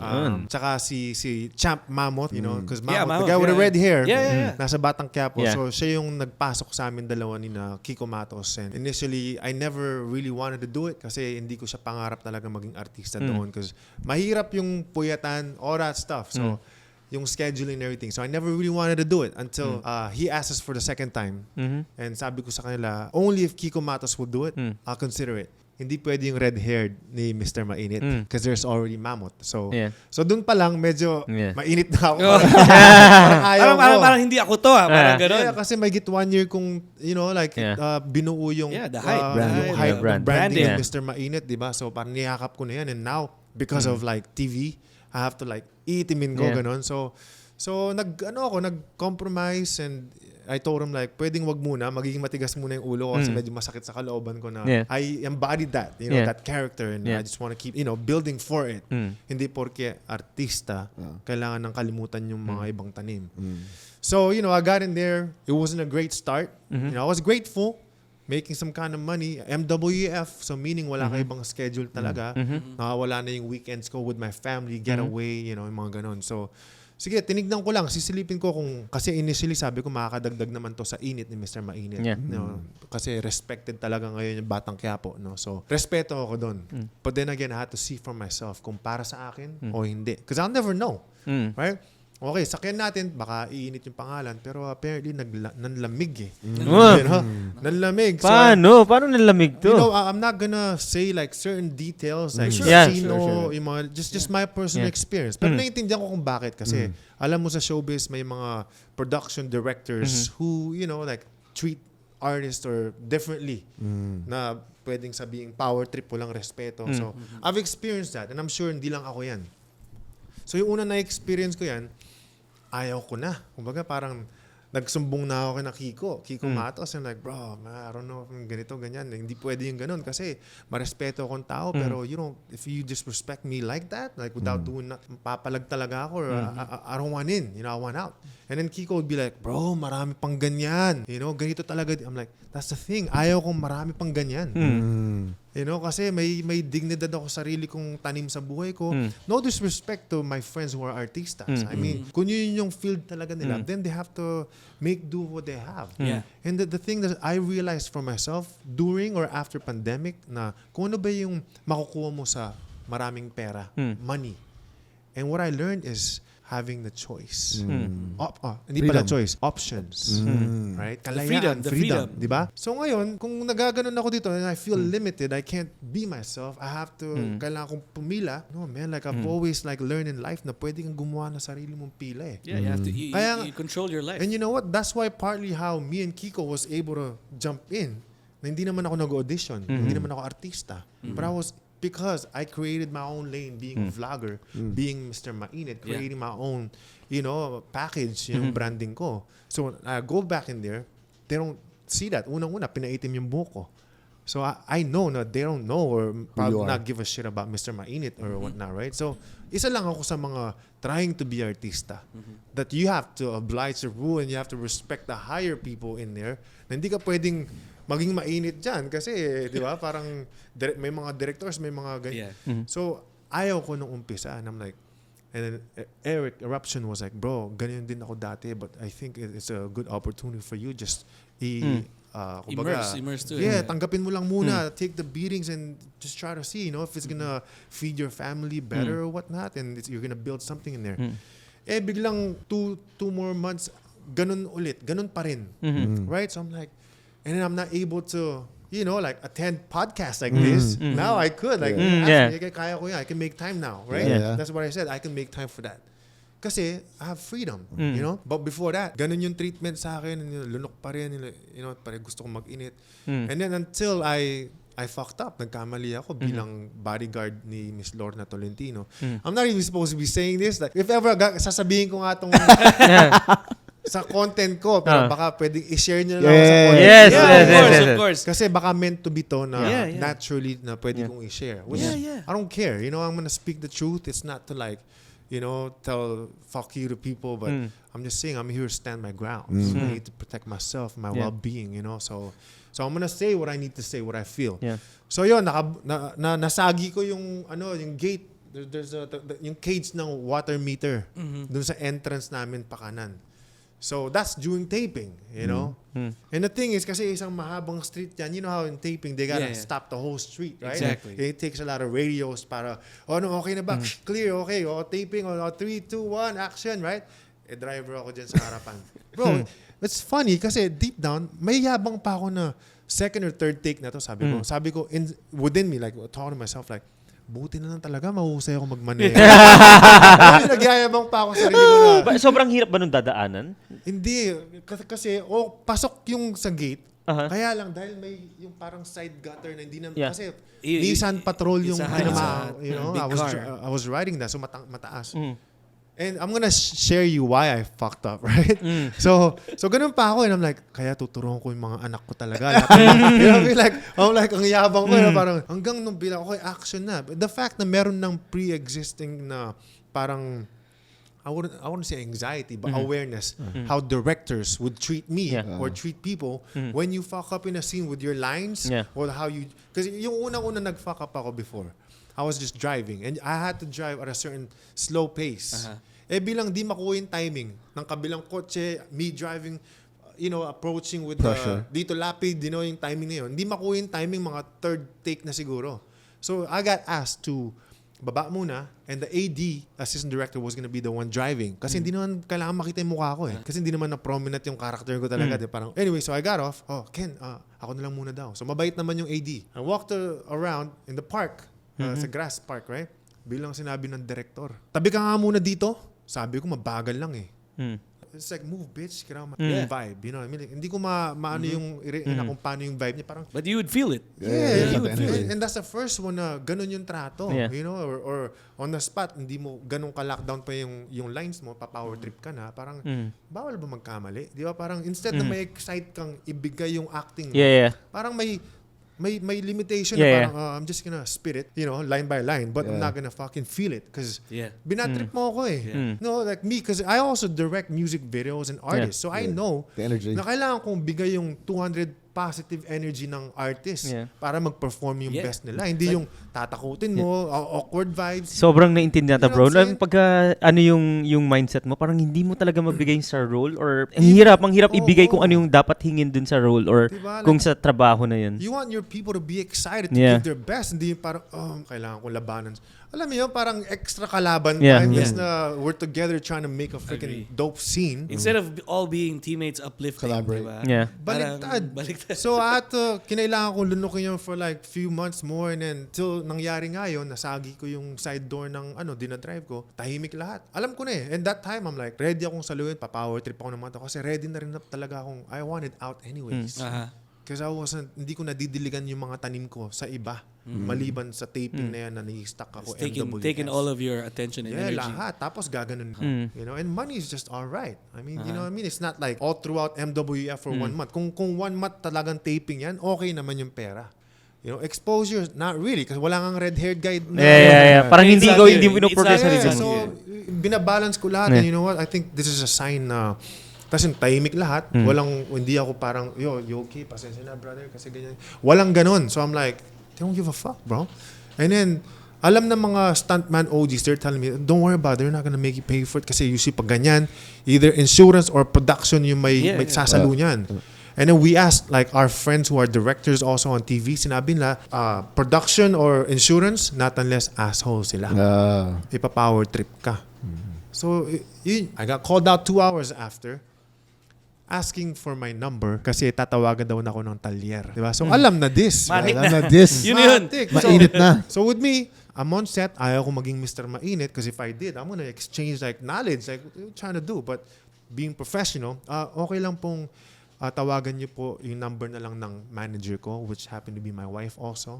tsaka si Champ Mammoth, you know, because Mammoth, the guy with the red hair, nasa Batang Quiapo. So, siya yung nagpasok sa amin dalawa ni na Kiko Matos. And initially, I never really wanted to do it kasi hindi ko siya pangarap talaga maging artista doon because mahirap yung puyatan, all that stuff. So, yung scheduling and everything. So I never really wanted to do it until he asked us for the second time. And sabi ko sa kanila, only if Kiko Matos will do it, I'll consider it. Hindi pwede yung red-haired ni Mr. Mainit because there's already Mammoth. So so dun pa lang medyo mainit na ako. Parang hindi ako to. Parang gano'n. Yeah, kasi may git 1 year kung, you know, like binuo yung the hype branding ng Mr. Mainit, diba? So parang niyakap ko na yan. And now, because of like TV, I have to like iitimin ko, ganon. So nag-compromise and I told him like, pwedeng wag muna, magiging matigas muna yung ulo kasi medyo masakit sa kalooban ko na I embodied that, you know, that character and I just want to keep, you know, building for it. Hindi porke artista, kailangan ng kalimutan yung mga ibang tanim. So, you know, I got in there. It wasn't a great start. You know, I was grateful. Making some kind of money, MWF, so meaning wala ka ibang schedule talaga. Nakawala na yung weekends ko with my family, getaway, you know, yung mga ganon. So, sige, tinignan ko lang, sisilipin ko kung, kasi initially sabi ko makakadagdag naman to sa init ni Mr. Mainit. No? Kasi respected talaga ngayon yung Batang Quiapo. No? So, respeto ako doon. But then again, I had to see for myself kung para sa akin o hindi. Because I'll never know. Right? Okay, sakyan natin, baka iinit yung pangalan, pero apparently nanlamig eh. You know? Nanlamig. Paano? Paano nanlamig to? You know, I'm not gonna say like certain details, like sino, yung mga, just my personal experience. Pero naiintindihan ko kung bakit. Kasi alam mo sa showbiz, may mga production directors who, you know, like treat artists or differently na pwedeng sabihing power trip, walang respeto. So, I've experienced that and I'm sure hindi lang ako yan. So, yung una na-experience ko yan, ayaw ko na. Kumbaga, parang nagsumbong na ako kay Kiko Matos. And like, bro, I don't know kung ganito, ganyan. Hindi pwede yung ganun kasi marespeto akong tao. Pero, you know, if you disrespect me like that, like without doing that, papalag talaga ako or I don't want in. You know, I want out. And then Kiko would be like, bro, marami pang ganyan. You know, ganito talaga. I'm like, that's the thing. Ayaw kong marami pang ganyan. You know, kasi may dignidad ako sarili kong tanim sa buhay ko. No disrespect to my friends who are artistas. I mean, kung yun yung field talaga nila, then they have to make do what they have. Yeah. And the thing that I realized for myself during or after pandemic na kung ano ba yung makukuha mo sa maraming pera, money. And what I learned is having the choice. Hindi pala choice, options. Right? Kalayaan, The freedom. Di ba? So ngayon, kung nagaganon ako dito and I feel limited, I can't be myself, I have to, kailangan kong pumila. No, man, like I've always like learned in life na pwede kang gumawa ng sarili mong pila eh. Yeah, you have to, you control your life. And you know what? That's why partly how me and Kiko was able to jump in. Na hindi naman ako nag-audition. Hindi naman ako artista. But I was because I created my own lane, being a vlogger, being Mr. Mainit, creating my own, you know, package, yung branding ko. So I go back in there, they don't see that. Unang-una, pinaitim yung buhok ko. So I know na they don't know or probably not give a shit about Mr. Mainit or whatnot, right? So isa lang ako sa mga trying to be artista. That you have to oblige the rule and you have to respect the higher people in there. Na hindi ka pwedeng maging mainit dyan kasi, di ba, parang may mga directors, may mga ganyan. So, ayaw ko nung umpisa. And I'm like, and then Eric Eruption was like, bro, ganyan din ako dati, but I think it's a good opportunity for you. Just immerse to it. Yeah, tanggapin mo lang muna. Take the beatings and just try to see, you know, if it's gonna feed your family better or whatnot, and you're gonna build something in there. Eh, biglang two more months, ganun ulit. Ganun pa rin. Right? So I'm like, and then I'm not able to, you know, like attend podcasts like this. Now I could. Like, kaya ko yan. I can make time now, right? Yeah. That's what I said. I can make time for that. Kasi I have freedom, you know? But before that, ganun yung treatment sa akin. Lunok pa rin. You know, pare gusto ko mag-init. And then until I fucked up. Nagkamali ako bilang bodyguard ni Miss Lorna Tolentino. I'm not even supposed to be saying this. Like, if ever, sasabihin ko nga itong sa content ko, pero baka pwedeng i-share nyo lang sa content. Yes, Of course. Kasi baka meant to be to na naturally na pwede kong i-share. Which I don't care. You know, I'm gonna speak the truth. It's not to like, you know, tell fuck you to people, but I'm just saying I'm here to stand my ground. So I need to protect myself, my well-being, you know. So I'm gonna say what I need to say, what I feel. So yun, nasagi ko yung gate. There's yung cage ng water meter dun sa entrance namin pa kanan. So that's during taping, you know. And the thing is, kasi isang mahabang street yan, you know how in taping, they gotta stop the whole street, right? Exactly. It takes a lot of radios para, okay na ba? Clear, okay. Taping, 3, 2, 1, action, right? Driver ako dyan sa harapan. Bro, it's funny kasi deep down, may yabang pa ako na second or third take na to, sabi ko, within me, like, talking to myself, like, buti na lang talaga, mahusay ako magmaneho. Nagyayabang pa ako sa sarili ko na. Sobrang hirap ba nung dadaanan? Hindi. Kasi, pasok yung sa gate. Kaya lang, dahil may yung parang side gutter na hindi na, kasi Nissan Patrol yung you know, I was riding that, so mataas. And I'm gonna share you why I fucked up, right? So ganun pa ako and I'm like, kaya tuturuan ko yung mga anak ko talaga. You know, I'm like, ang yabang ko, parang hanggang nung bilang ako, action na. But the fact na meron ng pre-existing na parang, I wouldn't say anxiety, but awareness, how directors would treat me or treat people when you fuck up in a scene with your lines or how you, kasi yung unang-una nag-fuck up ako before. I was just driving and I had to drive at a certain slow pace. Eh bilang di makuha yung timing ng kabilang kotse, me driving, you know, approaching with dito lapid, you know, yung timing na yun. Di makuha yung timing, mga third take na siguro. So I got asked to baba muna and the AD, assistant director, was gonna be the one driving. Kasi hindi naman kailangan makita yung mukha ko eh. Kasi hindi naman na prominent yung character ko talaga. Parang, anyway, so I got off. Ken, ako na lang muna daw. So mabait naman yung AD. I walked around in the park. Sa grass park, right? Bilang sinabi ng director, tabi ka nga muna dito. Sabi ko, mabagal lang eh. It's like, move bitch, kailangan vibe. You know what I mean? Hindi ko maano yung kung paano yung vibe niya. Parang, but you would feel it. You would feel it. And that's the first one na ganun yung trato. You know? Or on the spot, hindi mo ganun ka-lockdown pa yung lines mo, pa-power trip ka na. Parang, bawal ba magkamali? Di ba? Parang, instead na may excite kang ibigay yung acting mo, parang may may limitation na parang I'm just gonna spit it, line by line, but I'm not gonna fucking feel it because binatrip mo ako eh. No, like me, because I also direct music videos and artists, so I know the energy na kailangan kong bigay yung 200 positive energy ng artist para mag-perform yung best nila. Hindi yung tatakutin mo, awkward vibes. Sobrang naintindihan ta, bro. Pagka ano yung mindset mo, parang hindi mo talaga mabigay sa role or ang hirap ibigay kung ano yung dapat hingin dun sa role or kung sa trabaho na yun. You want your people to be excited to give their best, hindi yung parang, kailangan ko labanan. Alam mo yun, parang extra kalaban imbes na we're together trying to make a freaking dope scene. Instead of all being teammates uplifting. Collaborate. Diba? Yeah. Baliktad. So kinailangan ko lunukin yun for like few months more and then till nangyari nga yun, nasagi ko yung side door ng dinadrive ko, tahimik lahat. Alam ko na eh. And that time, I'm like, ready akong saluhin, papower trip ako ng mga kasi ready na rin talaga akong, I want it out anyways. Kasi hindi ko nadidiligan yung mga tanim ko sa iba. Maliban sa taping na yan na nai-stuck ako. Taking all of your attention and energy. Lahat. Tapos gaganon ka. And money is just alright. I mean, you know what I mean? It's not like all throughout MWF for 1 month. Kung 1 month talagang taping yan, okay naman yung pera. Exposure, not really. Kasi wala kang red-haired guy. Parang hindi mo pinoprogress sa reason. So, binabalance ko lahat. And you know what? I think this is a sign na tapos yung tahimik lahat. Hindi ako parang, you okay? Pasensya na, brother. Kasi ganyan. Walang ganon. So I'm like, they don't give a fuck, bro. And then, alam na mga stuntman OGs, they're telling me, don't worry about it. They're not gonna make you pay for it. Kasi usually pag ganyan, either insurance or production yung may sasalo niyan. And then we asked like our friends who are directors also on TV, sinabi nila, production or insurance, not unless asshole sila. Ipa-power trip ka. So, I got called out 2 hours after, asking for my number kasi tatawagan daw na ako ng talyer. Diba? So, alam na this. Yun. Mainit na. So, with me, I'm on set. Ayaw ko maging Mr. Mainit because if I did, I'm gonna exchange like knowledge, like what are you trying to do? But being professional, okay lang pong tawagan niyo po yung number na lang ng manager ko, which happened to be my wife also.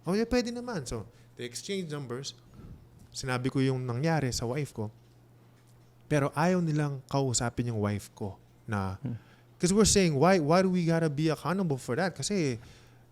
Oh, yeah, pwede naman. So, they exchange numbers. Sinabi ko yung nangyari sa wife ko. Pero ayaw nilang kausapin yung wife ko na because we're saying why do we gotta be accountable for that kasi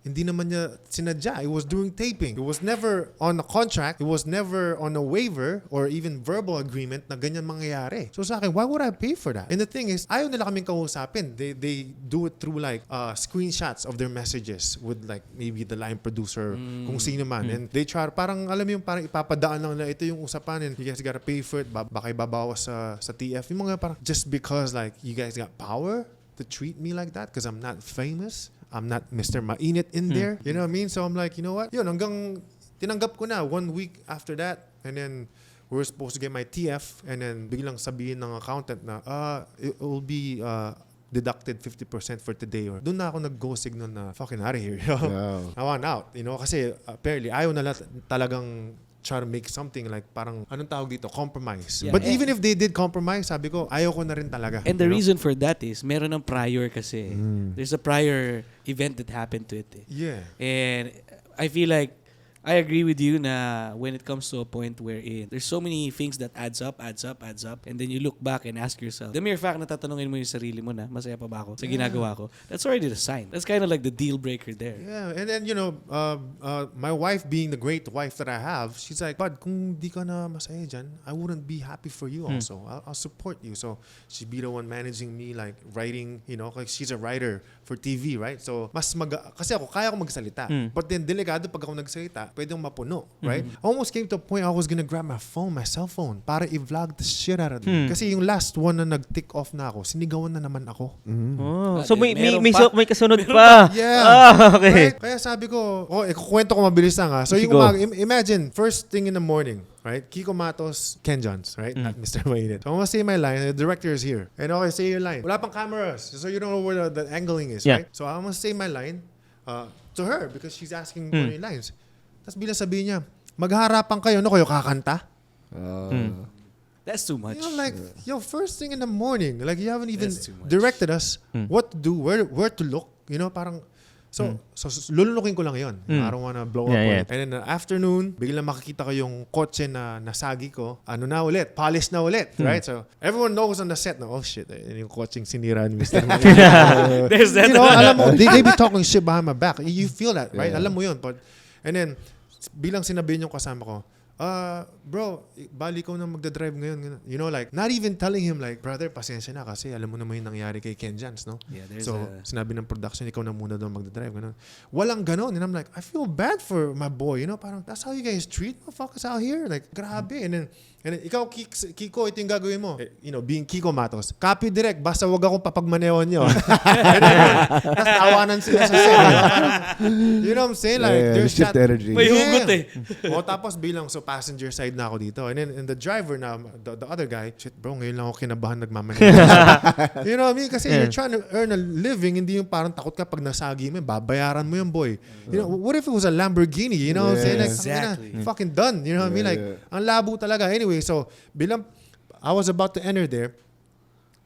hindi naman niya sinadya. It was during taping. It was never on a contract. It was never on a waiver or even verbal agreement na ganyan mangyayari. So sa akin, why would I pay for that? And the thing is, ayaw nila kaming kausapin. They do it through like screenshots of their messages with like maybe the line producer, kung sino man. And they try, parang alam mo yung parang ipapadaan lang na ito yung usapan and you guys gotta pay for it. Baka ibabawas sa TF. Yung mga parang just because like you guys got power to treat me like that because I'm not famous. I'm not Mr. Mainit in there. You know what I mean? So I'm like, you know what? Yun, hanggang tinanggap ko na 1 week after that. And then we were supposed to get my TF. And then biglang sabihin ng accountant na, it will be deducted 50% for today. Or doon na ako nag-go signal na fucking out of here. I want out. Kasi apparently ayaw na talagang try to make something like parang anong tawag dito, compromise. But even if they did compromise, sabi ko, ayaw ko na rin talaga. And the reason for that is, meron ng prior kasi. There's a prior event that happened to it. Yeah. And I feel like, I agree with you na when it comes to a point wherein there's so many things that adds up, and then you look back and ask yourself, the mere fact na tatanungin mo yung sarili mo na, masaya pa ba ako sa ginagawa ko? That's already the sign. That's kind of like the deal breaker there. Yeah, and then, my wife being the great wife that I have, she's like, Bud, kung di ka na masaya dyan, I wouldn't be happy for you also. I'll support you. So, she'd be the one managing me, like, writing, like she's a writer for TV, right? So, kasi ako, kaya ako magsalita. But then, delikado pag ako nagsalita, pwedeng mapuno, right? Almost came to a point I was gonna grab my cell phone, para i-vlog the shit out of it. Kasi yung last one na nag-tick off na ako, sinigawan na naman ako. So may kasunod pa. Yeah. Okay. Right? Kaya sabi ko, ikukwento ko mabilis lang ha. So yung imagine, first thing in the morning, right? Kiko Matos, KenJhons, right? Not Mr. Mainit. So I'm gonna say my line, the director is here. And okay, say your line. Wala pang cameras, so you don't know where the angling is, right? So I'm gonna say my line to her because she's asking for your lines. Tapos bilang sabihin niya, maghaharapan kayo, kayo kakanta? That's too much. Like, first thing in the morning, like you haven't even directed us what to do, where to look. Parang So lulunukin ko lang yun. I don't wanna blow up on it. And then the afternoon, biglang makikita ko yung kotse na nasagi ko. Ano na ulit? Polish na ulit. Right? So everyone knows on the set na, oh shit, yung kotseng sinira ni Mr. There's that. You know, alam mo, they be talking shit behind my back. You feel that, right? Alam mo yun. And then, bilang sinabi yung kasama ko, bro, bali ko na magdadrive ngayon. You know, like, not even telling him, like, brother, pasensya na kasi alam mo naman yung nangyari kay KenJhons, no? Yeah, so, sinabi ng production, ikaw na muna doon magdadrive. Ganun. Walang ganon. And I'm like, I feel bad for my boy. You know, parang, that's how you guys treat motherfuckers out here. Like, grabe. And then ikaw, Kiko, ito yung gagawin mo. You know, being Kiko Matos. Copy direct, basta wag akong papagmanewan nyo. Tapos tawanan sila sa set. You know what I'm saying? Like, there's shift energy. May hugot eh. O tapos bilang, so passenger side na ako dito. And then and the driver na, the other guy, shit bro, ngayon lang ako kinabahan nagmamanewan. You know what I mean? Kasi you're trying to earn a living, hindi yung parang takot ka pag nasagi mo, babayaran mo yung boy. You know, what if it was a Lamborghini? You know what I'm saying? Like, exactly. Fucking done. You know what I mean? Like, ang labo talaga. Anyway, so, bilang I was about to enter there,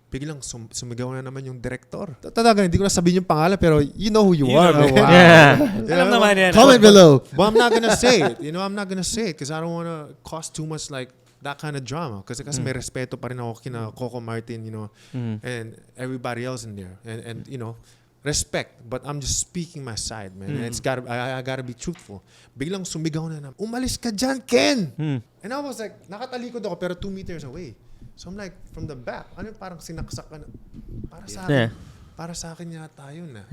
biglang sumigaw na naman yung director. Talaga, hindi ko na sabihin yung pangalan, pero you know who you are, man. Wow. Alam naman yan. Comment below. But I'm not gonna say it. You know, I'm not gonna say it because I don't want to cause too much like that kind of drama. Kasi may respeto pa rin ako kina Coco Martin, you know, and everybody else in there. And you know, respect. But I'm just speaking my side, man. And it's gotta, I gotta be truthful. Biglang sumigaw na umalis ka dyan, Ken! And I was like, nakatalikod ako pero 2 meters away. So I'm like, from the back, ano parang sinaksak ka na. Para sa akin yata yun na.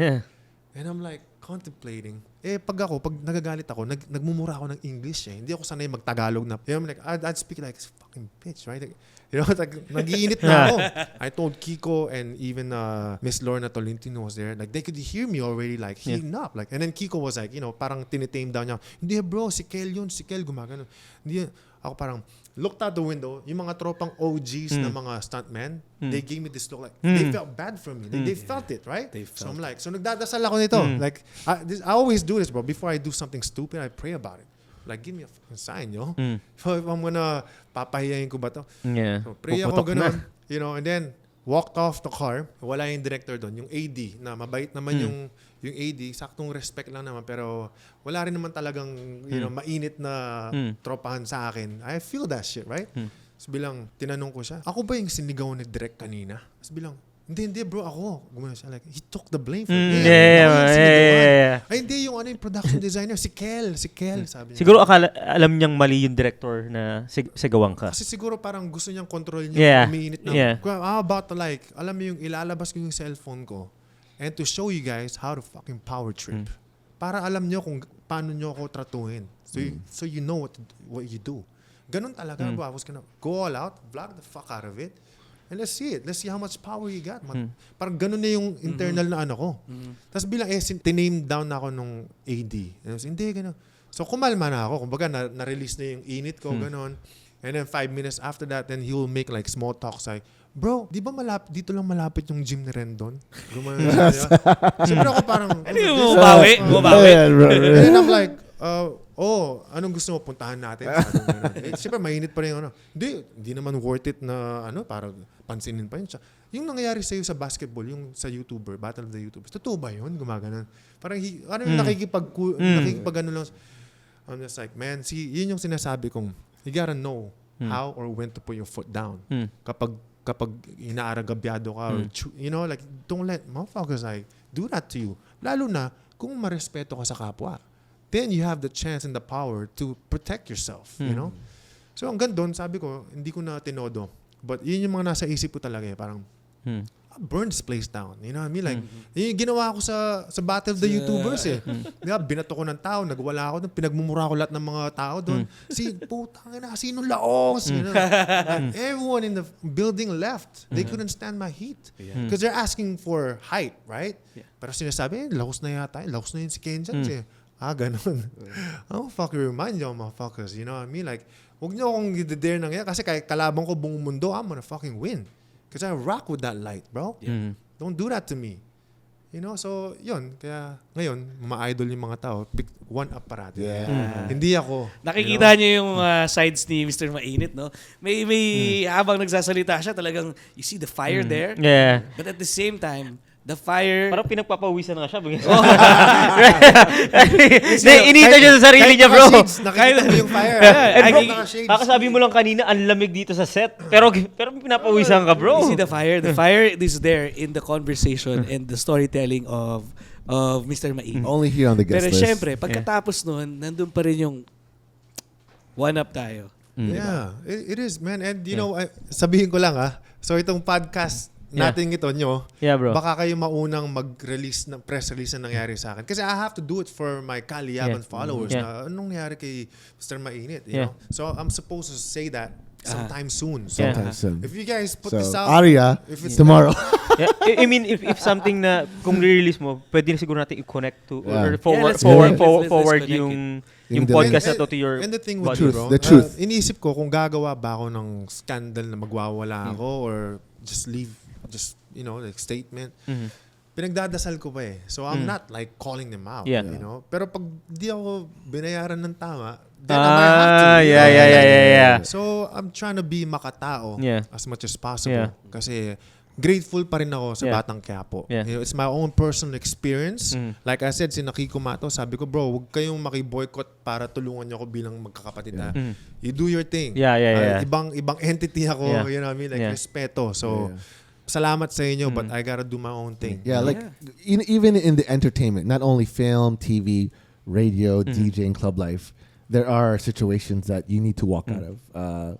And I'm like, contemplating. Pag nagagalit ako, nagmumura ako ng English eh. Hindi ako sanay mag-Tagalog na. You know, I'm like, I'd speak like, fucking bitch, right? Like, you know, like, nag-iinit na ako. I told Kiko and even Miss Lorna Tolentino was there. Like, they could hear me already, like, heating up. Like, and then Kiko was like, you know, parang tinitame down niya. Hindi bro, si Kel yun, gumagano. Hindi, ako parang, looked out the window, yung mga tropang OGs na mga stuntmen, they gave me this look like, they felt bad for me. They felt it, right? So I'm like, so nagdadasal ako nito. Like, I always do this, bro. Before I do something stupid, I pray about it. Like, give me a fucking sign, yo. So if I'm gonna, papahiyain ko ba to? So pray ako ganun. You know, and then, walked off the car. Wala yung director doon. Yung AD, na mabait naman yung AD, saktong respect lang naman, pero wala rin naman talagang, you know, mainit na tropahan sa akin. I feel that shit, right? So bilang, tinanong ko siya, ako ba yung sinigaw ni direct kanina? So bilang, hindi bro, ako. Gumano siya, like, he took the blame for me. Ay, hindi, yung yung production designer, si Kel, sabi niya. Siguro alam niyang mali yung director na sigawan ka. Kasi siguro parang gusto niyang control niya, umiinit na. How about like, alam mo yung ilalabas ko yung cellphone ko, and to show you guys how to fucking power trip. Para alam nyo kung paano nyo ako tratuhin. So you know what you do. Ganun talaga, bro. I was gonna go all out, vlog the fuck out of it, and let's see it. Let's see how much power you got. Parang ganun na yung internal na ano ko. Tapos bilang tiname down na ako nung AD. Hindi, ganun. So kumalma na ako. Kumbaga, na-release na yung init ko, ganun. And then 5 minutes after that, then he will make like small talks like, bro, di ba dito lang malapit yung gym ni Rendon? Gumano siya, di ba? Siyempre ako parang, ano yung bumabawi? And then I'm like, anong gusto mo puntahan natin? Siyempre mainit pa rin yung Hindi naman worth it na para pansinin pa yun. Yung nangyayari sa'yo sa basketball, yung sa YouTuber, Battle of the YouTubers, totoo ba yun? Gumaganon. Parang, yung nakikipag ano lang. I'm just like, man, yun yung sinasabi kong, you gotta know how or when to put your foot down. Kapag inaaragabyado ka, or, you know, like, don't let motherfuckers like do that to you. Lalo na kung marespeto ka sa kapwa. Then you have the chance and the power to protect yourself, you know? So hanggang doon, sabi ko, hindi ko na tinodo. But yun yung mga nasa isip ko talaga parang, burn this place down. You know what I mean? Like, yun yung ginawa ko sa Battle of the YouTubers eh. Diba, binato ko ng tao, nagwala ako doon, pinagmumura ko lahat ng mga tao doon. Putang ina, sinong laos? You know? Like, everyone in the building left. They couldn't stand my heat. Because they're asking for height, right? Pero sinasabi, laos na yata. Laos na yun si KenJhons eh. Ganun. Oh, fucking remind you, motherfuckers. You know what I mean? Like, huwag niyo akong i-dare nang yan. Kasi kahit kalabang ko buong mundo, I'm gonna fucking win. Because I rock with that light, bro. Don't do that to me. You know, so, yun. Kaya, ngayon, ma-idol yung mga tao. Pick one up parati. Hindi ako. Nakikita niyo yung sides ni Mr. Mainit, no? May habang nagsasalita siya, talagang, you see the fire there. Yeah. But at the same time, The fire... Parang pinagpapawisan nga siya. Inita siya sa sarili niya, bro. Nakita mo yung fire. Kakasabi mo lang kanina, ang lamig dito sa set. Pero pinapawisan ka, bro. You see the fire? The fire is there in the conversation and the storytelling of Mr. Mainit. Only here on the guest list. Pero syempre, pagkatapos nun, nandun pa rin yung one-up tayo. Yeah, it is, man. And you know, sabihin ko lang so itong podcast natin ito nyo, bro. Baka kayo maunang mag-release ng press release na nangyari sa akin. Kasi I have to do it for my Kaliyaban followers na anong nangyari kay Mr. Mainit, you know? So I'm supposed to say that sometime soon. So if you guys put this out, Aria, if it's tomorrow. I mean, if something na kung re-release mo, pwede na siguro natin i-connect to or let's forward connect yung podcast na to your and the thing with body, bro, the truth. Iniisip ko kung gagawa ba ako ng scandal na magwawala ako or just you know, like statement. Pinagdadasal ko pa So I'm not like calling them out, you know. Pero pag di ako binayaran ng tama, then I might have to. Yeah. So I'm trying to be makatao as much as possible. Kasi grateful pa rin ako sa Batang Quiapo. You know, it's my own personal experience. Like I said, si Nakiko Mato, sabi ko, bro, huwag kayong maki-boycott para tulungan niyo ako bilang magkakapatid. You do your thing. Ibang entity ako, you know what I mean? Like, respeto. So, salamat sa inyo, but I gotta do my own thing. Yeah, like even in the entertainment, not only film, TV, radio, DJ, and club life, there are situations that you need to walk out of.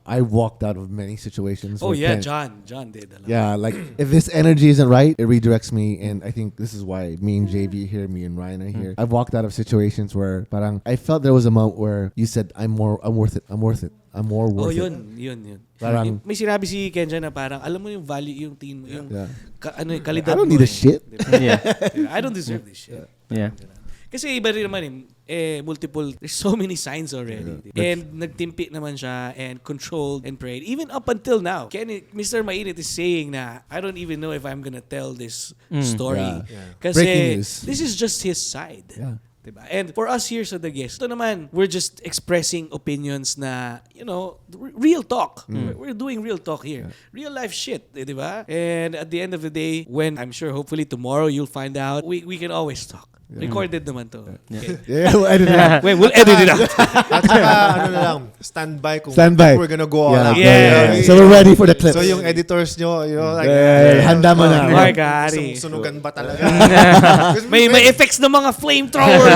I walked out of many situations. Oh yeah, John did a lot. Yeah, like if this energy isn't right, it redirects me, and I think this is why me and JV here, me and Ryan are here. I've walked out of situations where parang I felt there was a moment where you said, I'm worth it. I'm more worth it. Yun. Parang, may sinabi si KenJhons na parang, alam mo yung value, yung team mo, yung kalidad I don't mo. need this shit. I don't deserve this shit. Yeah. Kasi iba rin naman multiple, there's so many signs already. And nagtimpi naman siya and controlled and prayed. Even up until now, Mr. Mainit is saying na, I don't even know if I'm gonna tell this story. Kasi this is just his side. Yeah. Diba? And for us here sa The Guest, ito naman, we're just expressing opinions na, you know, real talk. We're doing real talk here. Real life shit, diba? And at the end of the day, when I'm sure hopefully tomorrow you'll find out, we can always talk. Recorded naman to. We'll edit it out. We'll edit it out. At saka, standby kung we're gonna go all out. So we're ready for the clips. So yung editors nyo, like, handa mo na. Mark, Ari. Sunugan ba talaga? may effects ng mga flamethrowers.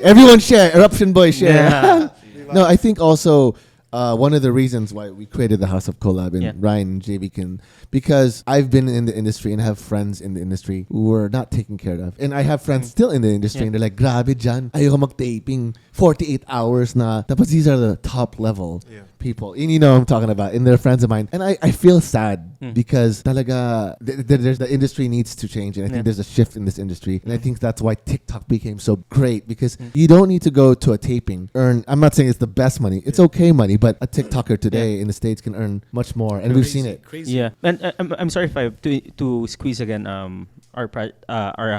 Everyone share. Eruption Boy share. No, I think also one of the reasons why we created the House of Collab and Ryan and JB can, because I've been in the industry and have friends in the industry who were not taken care of. And I have friends still in the industry and they're like, grabe dyan, ayoko mag-taping 48 hours na. Tapos these are the top level people. And you know what I'm talking about. And they're friends of mine. And I feel sad because talaga, there's the industry needs to change. And I think there's a shift in this industry. And I think that's why TikTok became so great, because you don't need to go to a taping, I'm not saying it's the best money. It's okay money, but a TikToker today in the States can earn much more. And we've seen it. Crazy. Yeah. And I'm sorry if I have to squeeze again our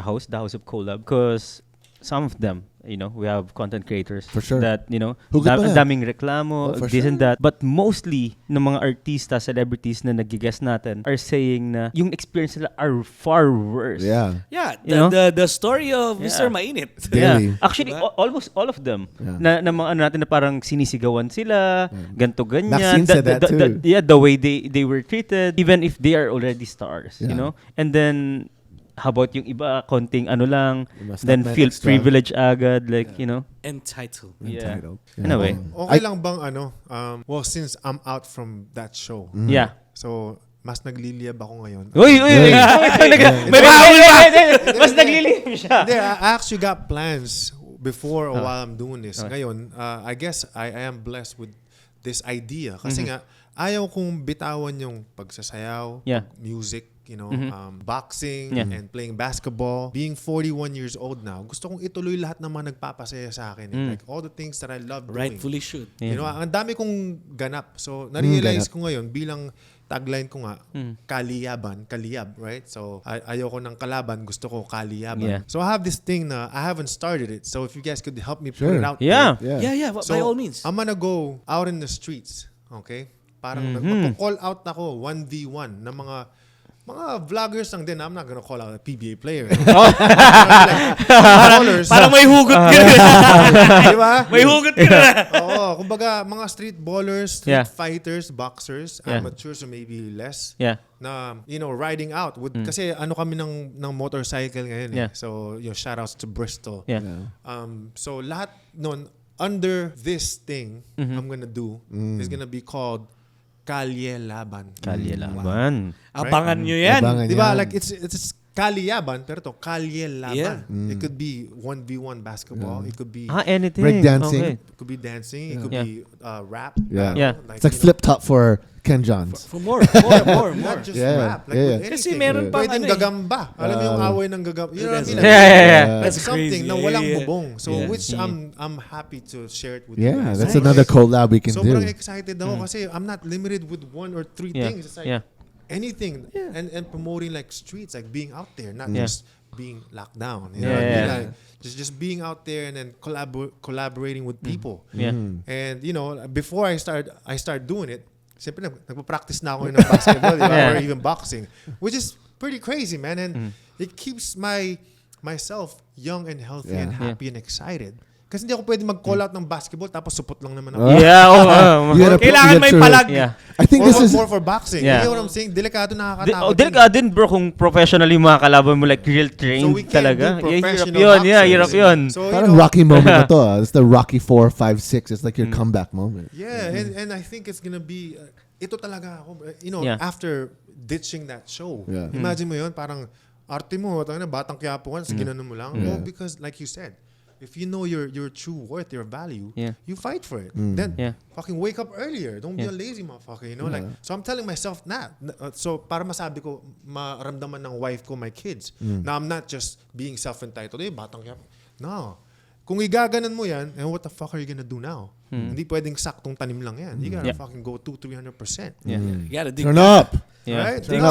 house, the House of Collab, because some of them, you know, we have content creators for sure that, you know, daming reklamo, this and that. But mostly, ng mga artista, celebrities na nag-guest natin are saying na yung experience nila are far worse. Yeah, the story of Mr. Mainit. Daily. Actually, almost all of them. Na mga natin na parang sinisigawan sila, ganto ganyan. The way they were treated, even if they are already stars, you know. And then how about yung iba, konting lang, then feel privilege agad, like, you know. Entitled. Anyway. Okay lang bang well, since I'm out from that show. So, mas nagliliyab ako ngayon. Uy! May bawal ba? Mas nagliliyab siya. I actually got plans before while I'm doing this. Ngayon, I guess I am blessed with this idea. Kasi nga, ayaw kong bitawan yung pagsasayaw, music, you know, boxing and playing basketball. Being 41 years old now, gusto kong ituloy lahat ng mga nagpapasaya sa akin. Like all the things that I love doing. Rightfully should. You know, ang dami kong ganap. So, na-realize ko ngayon bilang tagline ko nga, kaliyab, right? So, ayoko ng kalaban, gusto ko kaliyaban. So, I have this thing na I haven't started it. So, if you guys could help me put it out there. By all means. I'm gonna go out in the streets, okay? Parang magpo-call out ako 1v1 ng mga mga vloggers lang din. I'm not gonna call out a PBA player. Parang may hugot ka na. Diba? May hugot ka na. Oo, kumbaga mga street ballers, street fighters, boxers, amateurs or maybe less. Na riding out kasi kami ng motorcycle ngayon. So shoutouts to Bristol. So lahat noon under this thing I'm gonna do is gonna be called Kalye Laban. Kalye Laban. Abangan nyo yan. Diba? Like it's Kalyaban, pero to Kalye Laban. It could be 1v1 basketball. It could be anything. Break dancing. It could be dancing. It could be rap. It's like flip top for KenJhons. For more. Not just rap. Like kasi meron pang pwedeng gagamba. Alam mo yung away ng gagamba. You know what I mean? That's something crazy. na walang bubong. So which I'm happy to share it with you guys. That's another collab we can do. Sobrang excited ako kasi I'm not limited with 1 or 3 things. It's like anything and promoting like streets, like being out there, not just being locked down. You know what I mean? Like, just being out there and then collaborating with people. And before I start doing it, siyempre nagpa-practice na ako ng basketball or even boxing, which is pretty crazy, man. And it keeps myself young and healthy and happy and excited. Kasi hindi ako pwede mag-call out ng basketball tapos supot lang naman ako. Kailangan may palag. I think this is more for boxing. You know what I'm saying? Delikado, nakakatakot. Delikado din bro kung professionally mga kalaban mo like real trained talaga. Hirap yun. So, parang Rocky moment na to. It's the Rocky 4, 5, 6. It's like your comeback moment. Yeah, and I think it's gonna be ito talaga ako. After ditching that show. Imagine mo yun, parang arte mo, batang Quiapo ka, ginanon mo lang. Well, because like you said, if you know your true worth, your value, you fight for it. Then fucking wake up earlier. Don't be a lazy motherfucker, Like, so I'm telling myself that. So para masabi ko, maramdaman ng wife ko, my kids, na I'm not just being self-entitled. Batang yan. No. Kung igaganan mo yan, and what the fuck are you gonna do now? Hindi pwedeng saktong tanim lang yan. You gotta fucking go 200-300%. You gotta dig Turn up. Right? Turn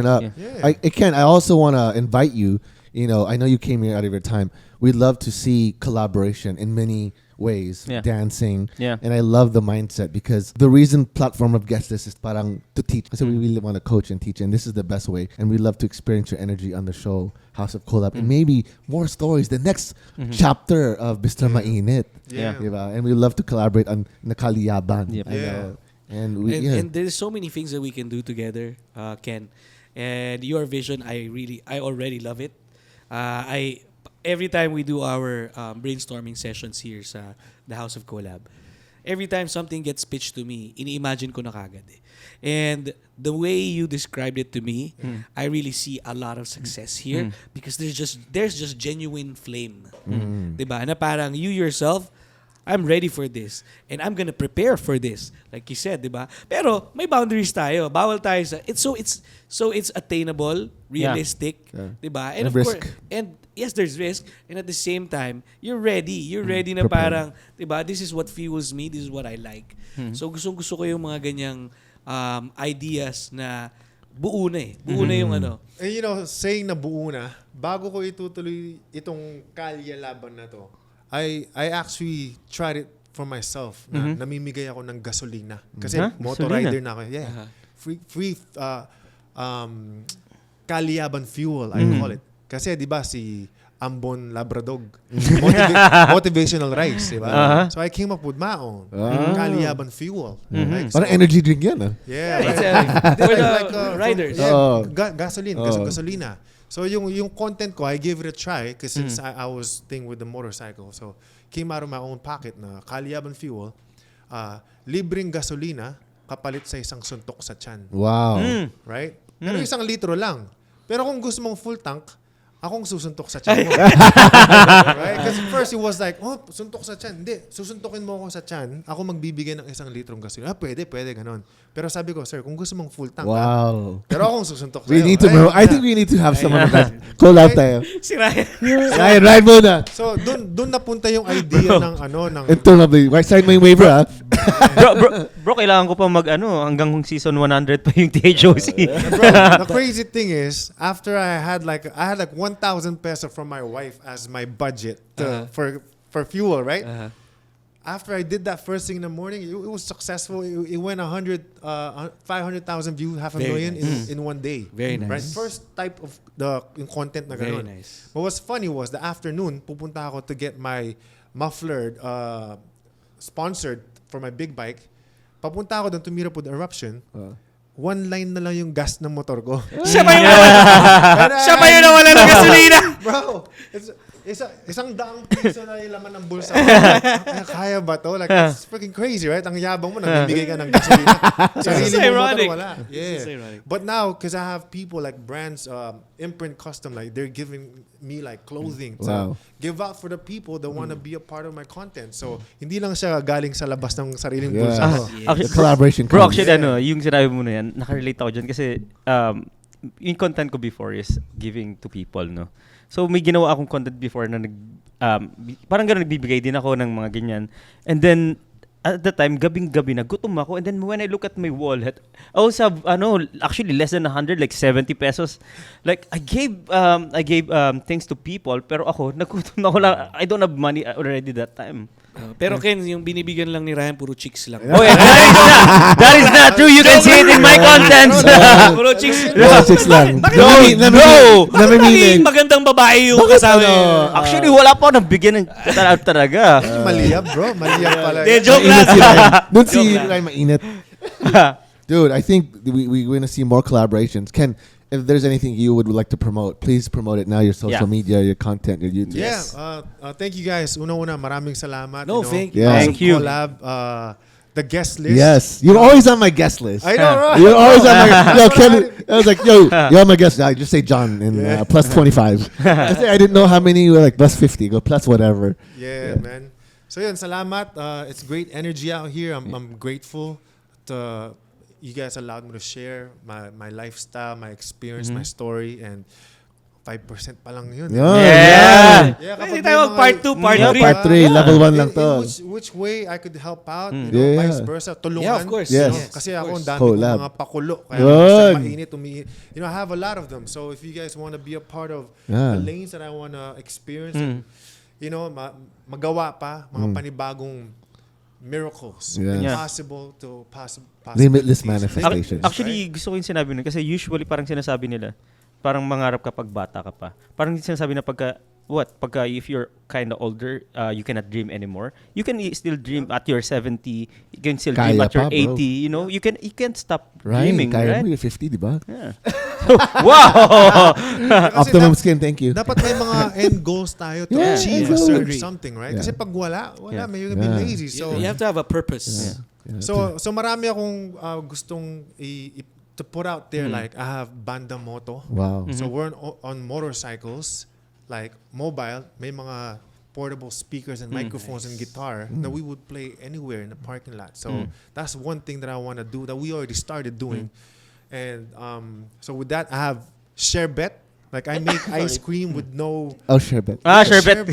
up. I also want to invite you. I know you came here out of your time. We'd love to see collaboration in many ways, dancing. And I love the mindset because the reason platform of Guest List is parang to teach. So we really want to coach and teach, and this is the best way. And we love to experience your energy on the show, House of Collab, and maybe more stories. The next chapter of Mr. Mainit. And we love to collaborate on Nakaliyaban. And there's so many things that we can do together, Ken. And your vision, I already love it. Every time we do our brainstorming sessions here sa the House of Collab, every time something gets pitched to me, ini-imagine ko na kagad eh. And the way you described it to me, I really see a lot of success here because there's just genuine flame. Diba? Na parang you yourself, I'm ready for this and I'm gonna prepare for this, like you said, diba? Pero may boundaries tayo. Bawal tayo sa it's attainable, realistic, diba? And of course, and yes, there's risk, and at the same time, you're ready. You're ready na parang, diba? This is what fuels me. This is what I like. So gusto ko yung mga ganyang ideas na buo na eh. Buo na yung ano. And saying na buo na, bago ko itutuloy itong Kalye Laban na to, I actually tried it for myself. Namimigay ako ng gasolina. Kasi motor rider na ako. Yeah. Free Kalyaban fuel, I call it. Kasi di ba si Ambon Labradog, motivational rice, di ba? So I came up with my own Kalyaban fuel. Like, parang energy drink yan. Yeah. For the riders. Gasolina. So yung content ko, I gave it a try because since I was thing with the motorcycle. So came out of my own pocket na Kalyaban fuel, libreng gasolina kapalit sa isang suntok sa tiyan. Wow. Right? Pero 1 litro lang. Pero kung gusto mong full tank, akong susuntok sa tiyan mo. Right? Because first it was like, suntok sa tiyan. Hindi, susuntokin mo ako sa tiyan, ako magbibigay ng 1 litrong gasolina. Pwede, ganon. Pero sabi ko, sir, kung gusto mong full tank, pero akong susuntok sa'yo. I think we need to have someone like that. Collab tayo. Si Ryan. Ryan, ride muna. So, dun napunta yung idea ng In terms of the right side mo yung waiver, bro, kailangan ko pa hanggang season 100 pa yung THOC. Bro, the crazy thing is, after I had like 1,000 pesos from my wife as my budget for fuel, right? after I did that first thing in the morning, it was successful. It went 500,000 views, 500,000 in one day. Very nice. Right? First type of yung content na Very ganun. nice. What was funny was the afternoon, pupunta ako to get my muffler sponsored for my big bike. Papunta ako doon to meet up with Eruption. One line na lang yung gas ng motor ko. Siya pa yung nawala ng gasolina. Bro, isang daang piso na yung laman ng bulsa ko. Kaya ba to? Like, it's freaking crazy, right? Ang yabang mo, nagbibigay ka ng gasolina. Sarili mo motor, wala. Yeah. But now, because I have people like brands, Imprint Custom, like they're giving me like clothing to give out for the people that want to be a part of my content. So, hindi lang siya galing sa labas ng sariling bulsa ko. The collaboration. Bro, actually, yung sinabi mo na yan, nakarelate ako dyan kasi yung content ko before is giving to people, no? So, may ginawa akong content before na parang gano'n nagbibigay din ako ng mga ganyan. And then, at the time, gabing-gabi na, gutom ako. And then, when I look at my wallet, I also have, actually less than 100, like 70 pesos. Like, I gave things to people, pero ako, nagutom na ako lang. I don't have money already that time. Pero Ken, yung binibigyan lang ni Ryan, puro chicks lang. Oh, yeah, that is not true. You can see it in my content. Puro chicks. Chicks lang. No! Bakit magandang babae yung kasama? Actually, wala pa ako nabigyan ng talaga. Maliyab, bro. Maliyab pala. Joke lang. Doon si Ryan mainit. Dude, I think we're going to see more collaborations. Ken, if there's anything you would like to promote, please promote it now. Your social media, your content, your YouTube. Yeah. Thank you guys. Una, maraming salamat. No, thank you. Yeah. Thank you. Collab, the guest list. Yes. You're always on my guest list. I know, right? You're always on my Yo, Ken, I was like, yo, you're on my guest list. I just say John and plus 25. I didn't know how many were like plus 50. Go plus whatever. Yeah, man. So yun, salamat. It's great energy out here. I'm grateful to you guys allowed me to share my lifestyle, my experience, my story, and 5% pa lang yun. Yeah. Pwede tayo part 2, part 3. Part 3, level 1 lang to. Which way I could help out, vice versa, tulungan. Yeah, of course. Yes. Kasi ako, ang dami Collab. kong mga pakulo. Kaya mainit, I have a lot of them. So if you guys want to be a part of the lanes that I want to experience, magawa pa, mga panibagong miracles. Possible to possible. Limitless manifestations. Actually, gusto ko yung sinabi nun kasi usually parang sinasabi nila, parang mangarap ka pag bata ka pa. Parang sinasabi na pagka if you're kind of older, you cannot dream anymore. You can still dream at your 70. You can still dream at your 80. You know, you can't stop dreaming, kaya right? mo yung 50, di ba? Yeah. Wow! Optimum skin, thank you. Dapat may mga end goals tayo to achieve a certain something, right? Kasi pag wala, may you're gonna be lazy. So you have to have a purpose. So marami akong gustong to put out there, like I have banda moto. Wow. So we're on motorcycles, like mobile, may mga portable speakers and microphones and guitar that we would play anywhere in the parking lot. So that's one thing that I want to do that we already started doing. And so with that, I have sherbet. Like I make ice cream with no... Oh, sherbet. Sherbet.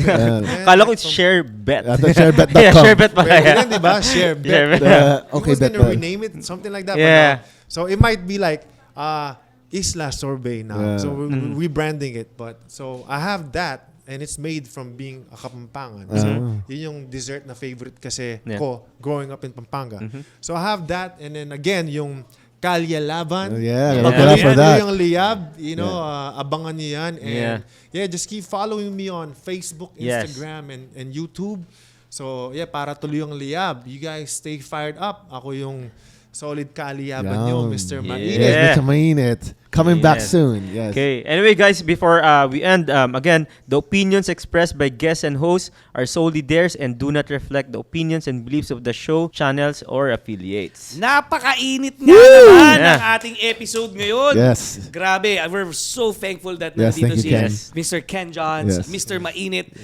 Kala ko it's sherbet. Sherbet.com. Yeah, sherbet pala. Pwede di ba? Sherbet. Okay, He was gonna rename it, something like that. Yeah. But no. So it might be like Isla Sorbet now. So we're rebranding it. But so I have that, and it's made from being a Kapampangan. So yun yung dessert na favorite kasi ko growing up in Pampanga. So I have that, and then again yung Kalya Laban. For that. Yung liyab, abangan niyo yan. And just keep following me on Facebook, Instagram, and YouTube. So para tuloy yung liyab. You guys stay fired up. Ako yung solid kaliyaban nyo, Mr. Mainit. Mr. Mainit. Coming back soon. Yes. Okay. Anyway, guys, before we end, again, the opinions expressed by guests and hosts are solely theirs and do not reflect the opinions and beliefs of the show, channels, or affiliates. Napakainit nga naman ang ating episode ngayon. Yes. Grabe. We're so thankful that nandito si Mr. KenJhons, Mr. Mainit.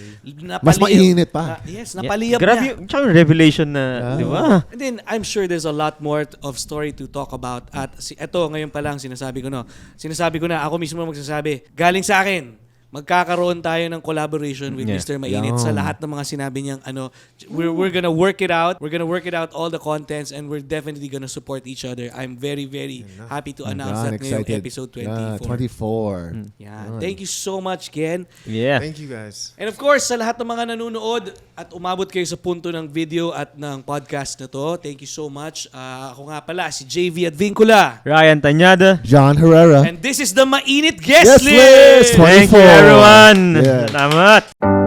Mas mainit pa. Napaliyab grabe na. Grabe yung revelation na, di ba? And then, I'm sure there's a lot more of story to talk about. At ito, ngayon pa lang, sinasabi ko na, ako mismo magsasabi, galing sa akin, magkakaroon tayo ng collaboration with Mr. Mainit sa lahat ng mga sinabi niyang we're gonna work it out. We're gonna work it out all the contents and we're definitely gonna support each other. I'm very, very happy to announce that ngayong episode 24. 24. Yeah. Thank you so much, Ken. Yeah. Thank you guys. And of course, sa lahat ng mga nanonood at umabot kayo sa punto ng video at ng podcast na to, thank you so much. Ako nga pala, si JV Advincula. Ryan Tanyada. John Herrera. And this is the Mainit Guest Guest List! List! 24. Thank you, everyone. Yeah. Salamat.